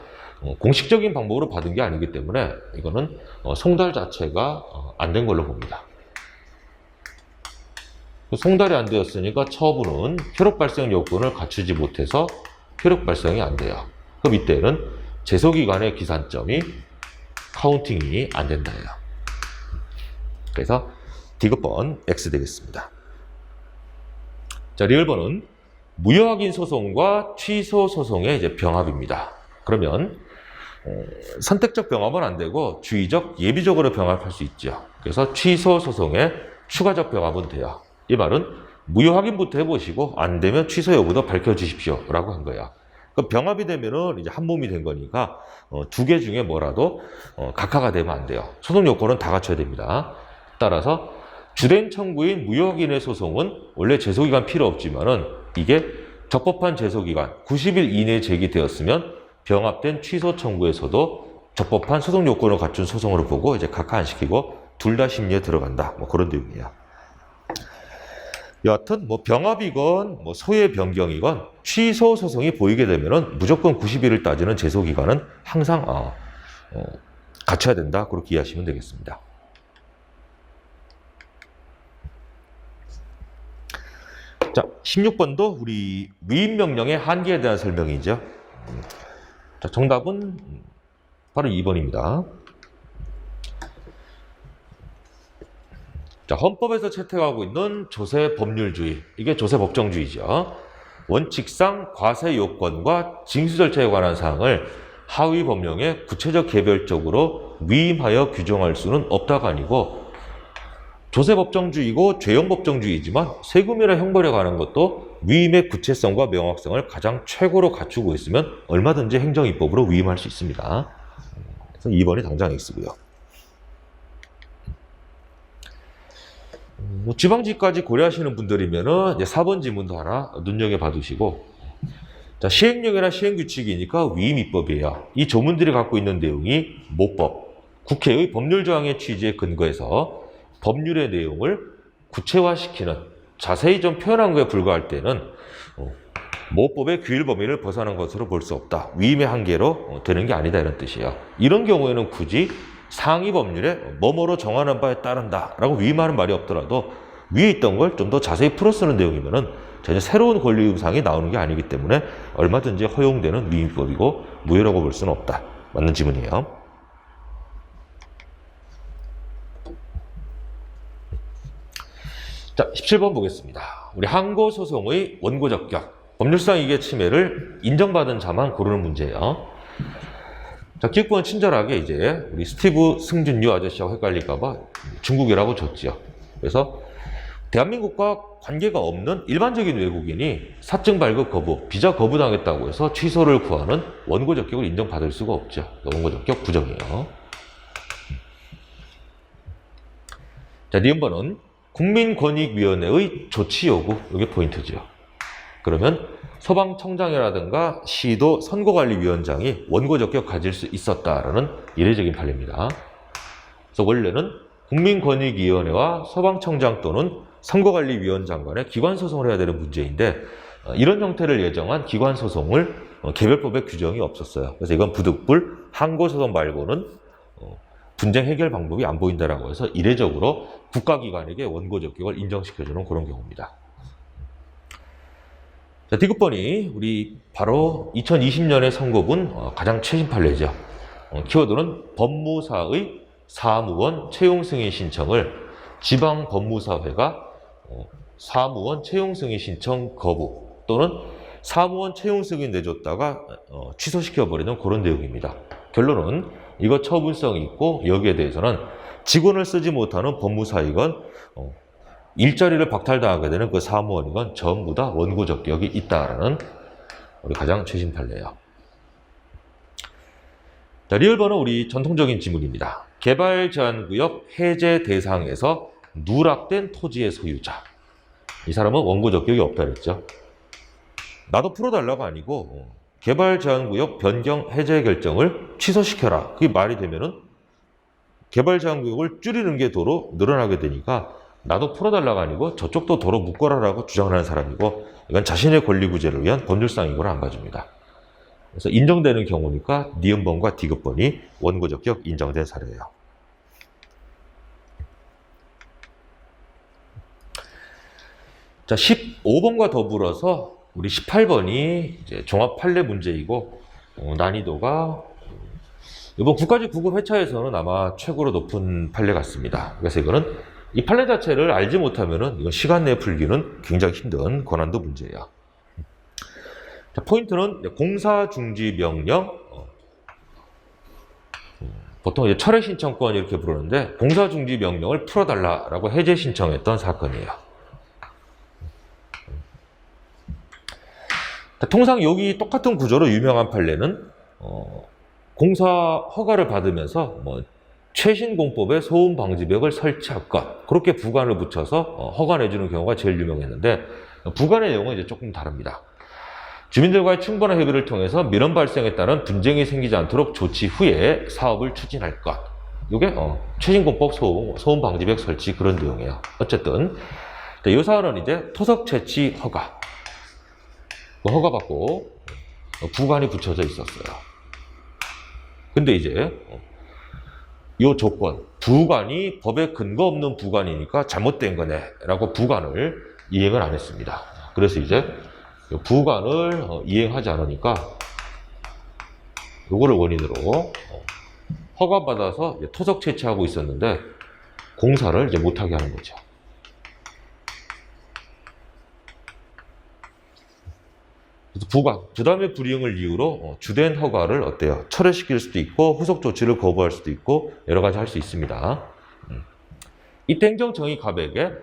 공식적인 방법으로 받은 게 아니기 때문에 이거는 송달 자체가 안 된 걸로 봅니다. 송달이 안 되었으니까 처분은 효력 발생 요건을 갖추지 못해서 효력 발생이 안 돼요. 그럼 이때는 제소기간의 기산점이 카운팅이 안 된다예요. 그래서 디귿번 X 되겠습니다. 자, 리을번은 무효확인 소송과 취소 소송의 이제 병합입니다. 그러면 선택적 병합은 안 되고 주의적, 예비적으로 병합할 수 있죠. 그래서 취소 소송의 추가적 병합은 돼요. 이 말은 무효 확인부터 해보시고 안 되면 취소 여부도 밝혀주십시오라고 한 거야. 그럼 병합이 되면은 이제 한 몸이 된 거니까 두 개 중에 뭐라도 각하가 되면 안 돼요. 소송 요건은 다 갖춰야 됩니다. 따라서 주된 청구인 무효 확인의 소송은 원래 제소기간 필요 없지만은 이게 적법한 제소기간 90일 이내에 제기되었으면 병합된 취소 청구에서도 적법한 소송 요건을 갖춘 소송으로 보고 이제 각하 안 시키고 둘 다 심리에 들어간다. 뭐 그런 내용이에요. 여하튼 뭐 병합이건 뭐 소의 변경이건 취소 소송이 보이게 되면은 무조건 90일을 따지는 제소 기간은 항상 갖춰야 된다. 그렇게 이해하시면 되겠습니다. 자, 16번도 우리 위임 명령의 한계에 대한 설명이죠. 자, 정답은 바로 2번입니다. 자, 헌법에서 채택하고 있는 조세 법률주의, 이게 조세 법정주의죠. 원칙상 과세 요건과 징수 절차에 관한 사항을 하위 법령에 구체적 개별적으로 위임하여 규정할 수는 없다가 아니고 조세 법정주의고 죄형 법정주의지만 세금이나 형벌에 관한 것도 위임의 구체성과 명확성을 가장 최고로 갖추고 있으면 얼마든지 행정입법으로 위임할 수 있습니다. 그래서 2번이 당장 X고요. 지방지까지 고려하시는 분들이면은 이제 4번 지문도 하나 눈여겨봐 두시고, 자, 시행령이나 시행규칙이니까 위임입법이에요. 이 조문들이 갖고 있는 내용이 모법, 국회의 법률조항의 취지에 근거해서 법률의 내용을 구체화시키는, 자세히 좀 표현한 거에 불과할 때는 모법의 규율 범위를 벗어난 것으로 볼 수 없다. 위임의 한계로 되는 게 아니다, 이런 뜻이에요. 이런 경우에는 굳이 상위 법률에 뭐뭐로 정하는 바에 따른다 라고 위임하는 말이 없더라도 위에 있던 걸 좀 더 자세히 풀어 쓰는 내용이면은 전혀 새로운 권리의무사항이 나오는 게 아니기 때문에 얼마든지 허용되는 위임법이고 무효라고 볼 수는 없다. 맞는 지문이에요. 자, 17번 보겠습니다. 우리 항고소송의 원고적격, 법률상 이게 침해를 인정받은 자만 고르는 문제예요. 자, 기획부는 친절하게 이제 우리 스티브 승준유 아저씨하고 헷갈릴까봐 중국이라고 줬지요. 그래서 대한민국과 관계가 없는 일반적인 외국인이 사증 발급 거부, 비자 거부당했다고 해서 취소를 구하는 원고적격을 인정받을 수가 없죠. 원고적격 부정이에요. 자, 니은번은 국민권익위원회의 조치 요구, 이게 포인트죠. 그러면 소방청장이라든가 시도 선거관리위원장이 원고적격 가질 수 있었다라는 이례적인 판례입니다. 그래서 원래는 국민권익위원회와 소방청장 또는 선거관리위원장 간의 기관소송을 해야 되는 문제인데 이런 형태를 예정한 기관소송을 개별법에 규정이 없었어요. 그래서 이건 부득불 항고소송 말고는 분쟁 해결 방법이 안 보인다라고 해서 이례적으로 국가기관에게 원고적격을 인정시켜주는 그런 경우입니다. 자, 디귿번이 우리 바로 2020년에 선고분 가장 최신 판례죠. 키워드는 법무사의 사무원 채용 승인 신청을 지방법무사회가 사무원 채용 승인 신청 거부 또는 사무원 채용 승인 내줬다가 취소시켜버리는 그런 내용입니다. 결론은 이거 처분성이 있고 여기에 대해서는 직원을 쓰지 못하는 법무사이건 일자리를 박탈당하게 되는 그 사무원이건 전부 다 원고적격이 있다라는 우리 가장 최신 판례예요. 자, 리얼번은 우리 전통적인 지문입니다. 개발제한구역 해제 대상에서 누락된 토지의 소유자. 이 사람은 원고적격이 없다 그랬죠. 나도 풀어달라고 아니고 개발제한구역 변경 해제 결정을 취소시켜라. 그게 말이 되면은 개발제한구역을 줄이는 게 도로 늘어나게 되니까 나도 풀어달라가 아니고 저쪽도 도로 묶어라라고 주장을 하는 사람이고 이건 자신의 권리 구제를 위한 법률상 이걸 안 봐줍니다. 그래서 인정되는 경우니까 니은번과 디귿번이 원고적격 인정된 사례예요. 자, 15번과 더불어서 우리 18번이 이제 종합 판례 문제이고 난이도가 이번 국가직 9급 회차에서는 아마 최고로 높은 판례 같습니다. 그래서 이거는 이 판례 자체를 알지 못하면은 이건 시간 내에 풀기는 굉장히 힘든 고난도 문제예요. 자, 포인트는 공사 중지 명령, 보통 이제 철회 신청권 이렇게 부르는데 공사 중지 명령을 풀어달라라고 해제 신청했던 사건이에요. 통상 여기 똑같은 구조로 유명한 판례는 공사 허가를 받으면서 최신 공법의 소음 방지벽을 설치할 것 그렇게 부관을 붙여서 허가 내주는 경우가 제일 유명했는데 부관의 내용은 이제 조금 다릅니다. 주민들과의 충분한 협의를 통해서 민원 발생에 따른 분쟁이 생기지 않도록 조치 후에 사업을 추진할 것. 이게 최신 공법 소음 방지벽 설치 그런 내용이에요. 어쨌든 이 사안은 이제 토석 채취 허가. 허가받고 부관이 붙여져 있었어요. 근데 이제 이 조건, 부관이 법에 근거 없는 부관이니까 잘못된 거네 라고 부관을 이행을 안 했습니다. 그래서 이제 부관을 이행하지 않으니까 요거를 원인으로 허가받아서 토석 채취하고 있었는데 공사를 이제 못하게 하는 거죠. 그래서 부관, 부담의 불이행을 이유로 주된 허가를 어때요? 철회시킬 수도 있고 후속 조치를 거부할 수도 있고 여러 가지 할 수 있습니다. 이때 행정청이 갑에게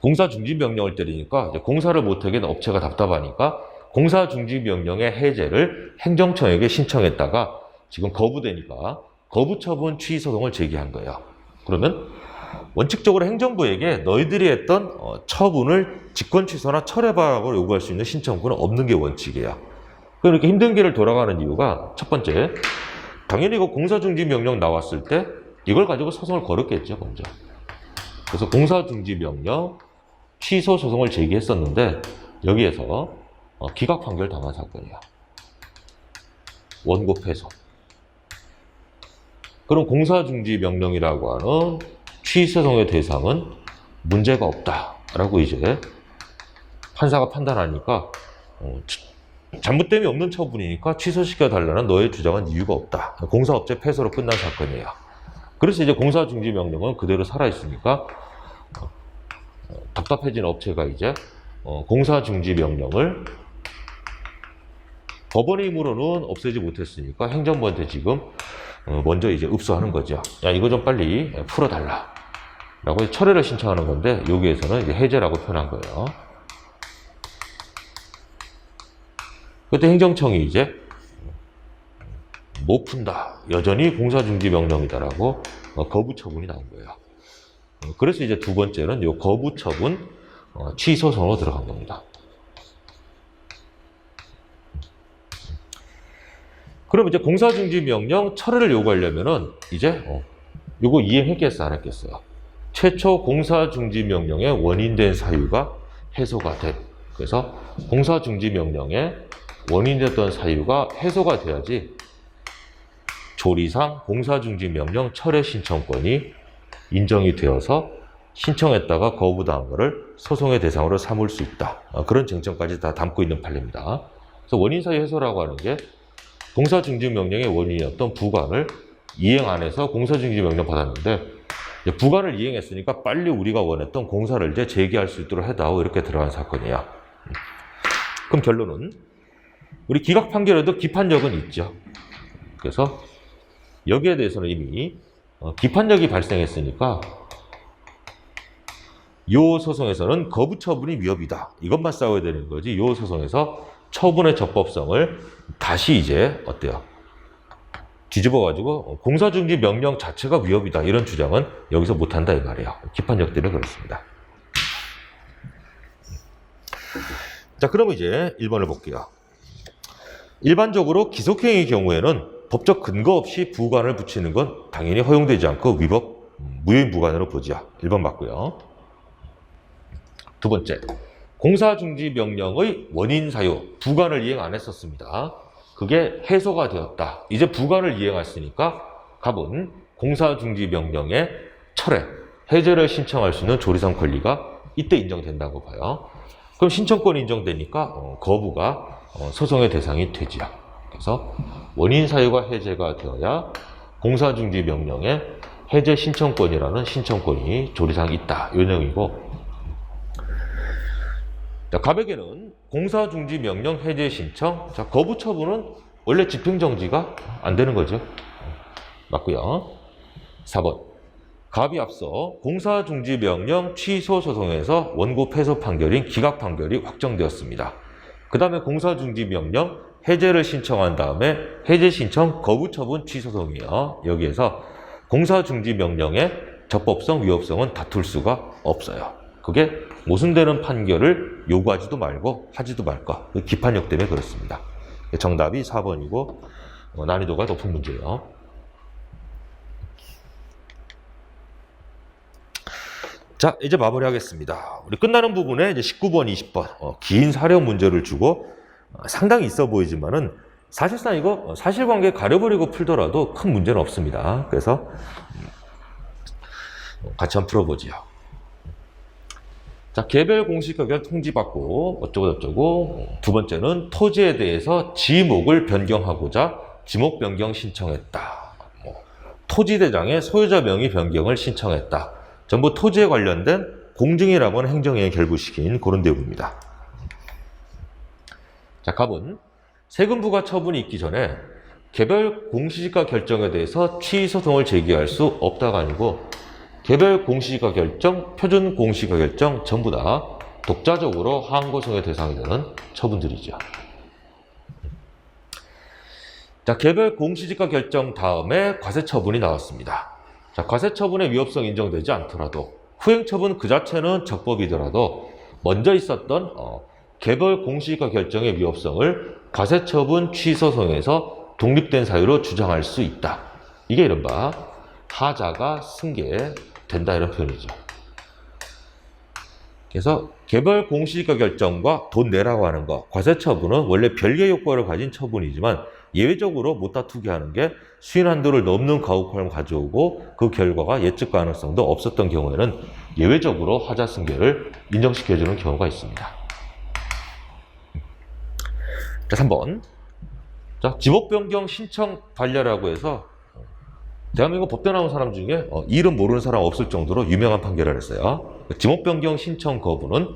공사 중지 명령을 때리니까 이제 공사를 못하게 된 업체가 답답하니까 공사 중지 명령의 해제를 행정청에게 신청했다가 지금 거부되니까 거부처분 취의 소송을 제기한 거예요. 그러면 원칙적으로 행정부에게 너희들이 했던 처분을 직권 취소나 철회하라고 요구할 수 있는 신청권은 없는 게 원칙이에요. 그렇게 힘든 길을 돌아가는 이유가 첫 번째, 당연히 이거 공사중지 명령 나왔을 때 이걸 가지고 소송을 걸었겠죠, 먼저. 그래서 공사중지 명령 취소 소송을 제기했었는데 여기에서 기각 판결 당한 사건이야. 원고 패소. 그럼 공사중지 명령이라고 하는 취소소송의 대상은 문제가 없다라고 이제 판사가 판단하니까 잘못됨이 없는 처분이니까 취소시켜달라는 너의 주장은 이유가 없다. 공사업체 패소로 끝난 사건이에요. 그래서 이제 공사중지 명령은 그대로 살아있으니까 답답해진 업체가 이제 공사중지 명령을 법원의 힘으로는 없애지 못했으니까 행정부한테 지금 먼저 이제 읍소하는 거죠. 야, 이거 좀 빨리 풀어달라. 라고 철회를 신청하는 건데, 여기에서는 이제 해제라고 표현한 거예요. 그때 행정청이 이제 못 푼다. 여전히 공사중지 명령이다라고 거부 처분이 나온 거예요. 그래서 이제 두 번째는 이 거부 처분 취소소송으로 들어간 겁니다. 그럼 이제 공사중지 명령 철회를 요구하려면은 이제 요거 이행했겠어, 안 했겠어요? 최초 공사중지 명령의 원인된 사유가 해소가 돼. 그래서 공사중지 명령의 원인됐던 사유가 해소가 돼야지 조리상 공사중지 명령 철회 신청권이 인정이 되어서 신청했다가 거부당한 것을 소송의 대상으로 삼을 수 있다. 그런 쟁점까지 다 담고 있는 판례입니다. 그래서 원인사유 해소라고 하는 게 공사중지 명령의 원인이었던 부관을 이행 안 해서 공사중지 명령 받았는데 부관을 이행했으니까 빨리 우리가 원했던 공사를 이제 재개할 수 있도록 해다오 이렇게 들어간 사건이야. 그럼 결론은 우리 기각 판결에도 기판력은 있죠. 그래서 여기에 대해서는 이미 기판력이 발생했으니까 이 소송에서는 거부 처분이 위협이다. 이것만 싸워야 되는 거지. 이 소송에서 처분의 적법성을 다시 이제 어때요? 뒤집어가지고 공사중지 명령 자체가 위협이다. 이런 주장은 여기서 못한다 이 말이에요. 기판력 때문에 그렇습니다. 자, 그럼 이제 1번을 볼게요. 일반적으로 기속행위의 경우에는 법적 근거 없이 부관을 붙이는 건 당연히 허용되지 않고 위법, 무효인 부관으로 보죠. 1번 맞고요. 두 번째, 공사중지 명령의 원인 사유, 부관을 이행 안 했었습니다. 그게 해소가 되었다. 이제 부관을 이행했으니까 갑은 공사중지 명령의 철회, 해제를 신청할 수 있는 조리상 권리가 이때 인정된다고 봐요. 그럼 신청권이 인정되니까 거부가 소송의 대상이 되지요. 그래서 원인 사유가 해제가 되어야 공사중지 명령의 해제 신청권이라는 신청권이 조리상이 있다. 이 내용이고, 자, 갑에게는 공사중지 명령 해제 신청, 자, 거부 처분은 원래 집행정지가 안 되는 거죠. 맞고요. 4번. 갑이 앞서 공사중지 명령 취소 소송에서 원고 패소 판결인 기각 판결이 확정되었습니다. 그 다음에 공사중지 명령 해제를 신청한 다음에 해제 신청 거부 처분 취소 소송이에요. 여기에서 공사중지 명령의 적법성, 위법성은 다툴 수가 없어요. 그게 모순되는 판결을 요구하지도 말고 하지도 말까. 기판력 때문에 그렇습니다. 정답이 4번이고 난이도가 높은 문제예요. 자, 이제 마무리하겠습니다. 우리 끝나는 부분에 이제 19번, 20번 긴 사례 문제를 주고 상당히 있어 보이지만은 사실상 이거 사실관계 가려버리고 풀더라도 큰 문제는 없습니다. 그래서 같이 한번 풀어보죠. 자, 개별 공시 의견 통지받고 어쩌고 두 번째는 토지에 대해서 지목을 변경하고자 지목 변경 신청했다. 토지대장의 소유자 명의 변경을 신청했다. 전부 토지에 관련된 공증이라고 하는 행정행위 결부시킨 그런 내용입니다. 자, 갑은 세금 부과 처분이 있기 전에 개별 공시지가 결정에 대해서 취소송을 제기할 수 없다가 아니고 개별 공시지가 결정, 표준 공시지가 결정 전부 다 독자적으로 하한고소의 대상이 되는 처분들이죠. 자, 개별 공시지가 결정 다음에 과세처분이 나왔습니다. 자, 과세처분의 위법성 인정되지 않더라도 후행처분 그 자체는 적법이더라도 먼저 있었던 개별 공시지가 결정의 위법성을 과세처분 취소송에서 독립된 사유로 주장할 수 있다. 이게 이른바 하자가 승계된다 이런 표현이죠. 그래서 개별 공시지가 결정과 돈 내라고 하는 것, 과세처분은 원래 별개의 효과를 가진 처분이지만 예외적으로 못 다투게 하는 게 수인 한도를 넘는 가혹함을 가져오고 그 결과가 예측 가능성도 없었던 경우에는 예외적으로 하자 승계를 인정시켜주는 경우가 있습니다. 자, 3번. 자, 지목 변경 신청 반려라고 해서 대한민국 법대 나온 사람 중에 이름 모르는 사람 없을 정도로 유명한 판결을 했어요. 지목 변경 신청 거부는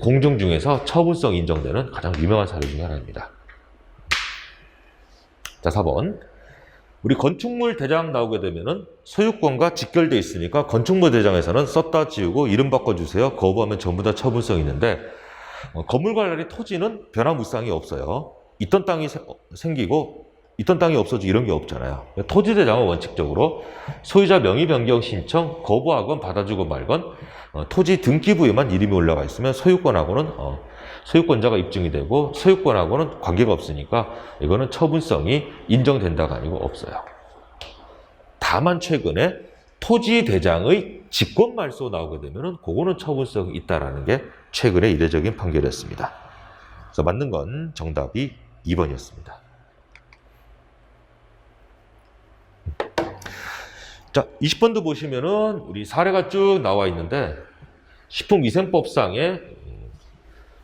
공정 중에서 처분성 인정되는 가장 유명한 사례 중에 하나입니다. 자, 4번. 우리 건축물 대장 나오게 되면은 소유권과 직결되어 있으니까 건축물 대장에서는 썼다 지우고 이름 바꿔주세요. 거부하면 전부 다 처분성이 있는데 건물 관리 토지는 변화무쌍이 없어요. 있던 땅이 생기고 있던 땅이 없어지고 이런 게 없잖아요. 토지 대장은 원칙적으로 소유자 명의 변경 신청 거부하건 받아주고 말건 토지 등기부에만 이름이 올라가 있으면 소유권하고는 소유권자가 입증이 되고 소유권하고는 관계가 없으니까 이거는 처분성이 인정된다가 아니고 없어요. 다만 최근에 토지 대장의 직권 말소 나오게 되면은 그거는 처분성이 있다라는 게 최근에 이례적인 판결이었습니다. 그래서 맞는 건 정답이 2번이었습니다. 자, 20번도 보시면은 우리 사례가 쭉 나와 있는데 식품위생법상에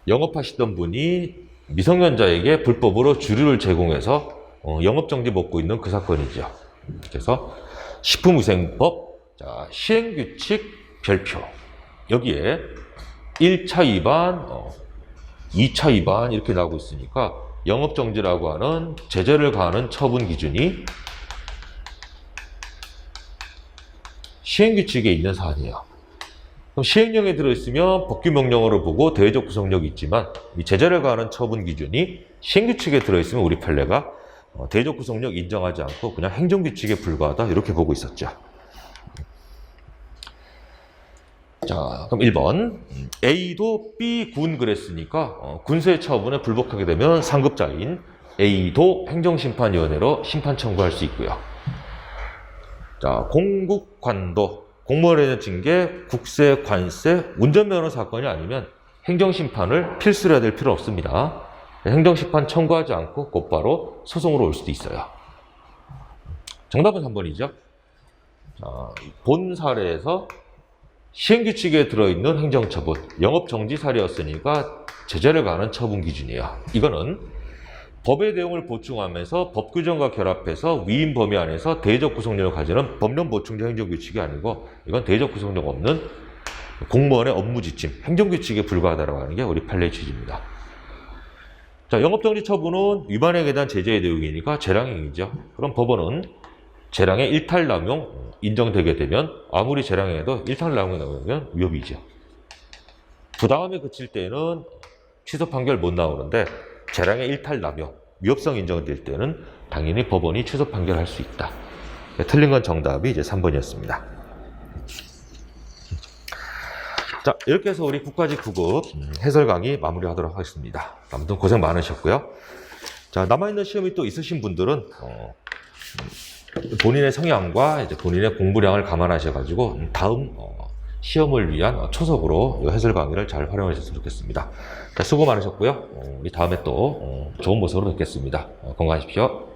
영업하시던 분이 미성년자에게 불법으로 주류를 제공해서 영업정지 먹고 있는 그 사건이죠. 그래서 식품위생법 시행규칙 별표 여기에 1차 위반, 2차 위반 이렇게 나오고 있으니까 영업정지라고 하는 제재를 가하는 처분 기준이 시행규칙에 있는 사안이에요. 그럼 시행령에 들어있으면 법규명령어를 보고 대외적 구속력이 있지만 이 제재를 가하는 처분 기준이 시행규칙에 들어있으면 우리 판례가 대외적 구속력 인정하지 않고 그냥 행정규칙에 불과하다 이렇게 보고 있었죠. 자, 그럼 1번 A도 B군 그랬으니까 군수의 처분에 불복하게 되면 상급자인 A도 행정심판위원회로 심판 청구할 수 있고요. 자, 공국관도 공무원에 대한 징계, 국세, 관세, 운전면허 사건이 아니면 행정심판을 필수로 해야 될 필요 없습니다. 행정심판 청구하지 않고 곧바로 소송으로 올 수도 있어요. 정답은 3번이죠. 본 사례에서 시행규칙에 들어있는 행정처분, 영업정지 사례였으니까 제재를 가하는 처분 기준이에요. 이거는 법의 내용을 보충하면서 법 규정과 결합해서 위임 범위 안에서 대의적 구속력을 가지는 법령 보충적 행정규칙이 아니고 이건 대의적 구속력 없는 공무원의 업무 지침, 행정규칙에 불과하다고 하는 게 우리 판례의 취지입니다. 자, 영업정지 처분은 위반행위에 대한 제재의 내용이니까 재량행위죠. 그럼 법원은 재량의 일탈남용 인정되게 되면 아무리 재량행위도 일탈남용이 나오면 위협이죠. 부당함에 그칠 때는 취소 판결 못 나오는데 재량의 일탈남용, 위협성 인정될 때는 당연히 법원이 취소 판결할 수 있다. 틀린 건 정답이 이제 3번이었습니다. 자, 이렇게 해서 우리 국가직 9급 해설 강의 마무리하도록 하겠습니다. 아무튼 고생 많으셨고요. 자, 남아있는 시험이 또 있으신 분들은 본인의 성향과 이제 본인의 공부량을 감안하셔가지고 다음 시험을 위한 초석으로 이 해설 강의를 잘 활용해 주셨으면 좋겠습니다. 자, 수고 많으셨고요. 우리 다음에 또 좋은 모습으로 뵙겠습니다. 건강하십시오.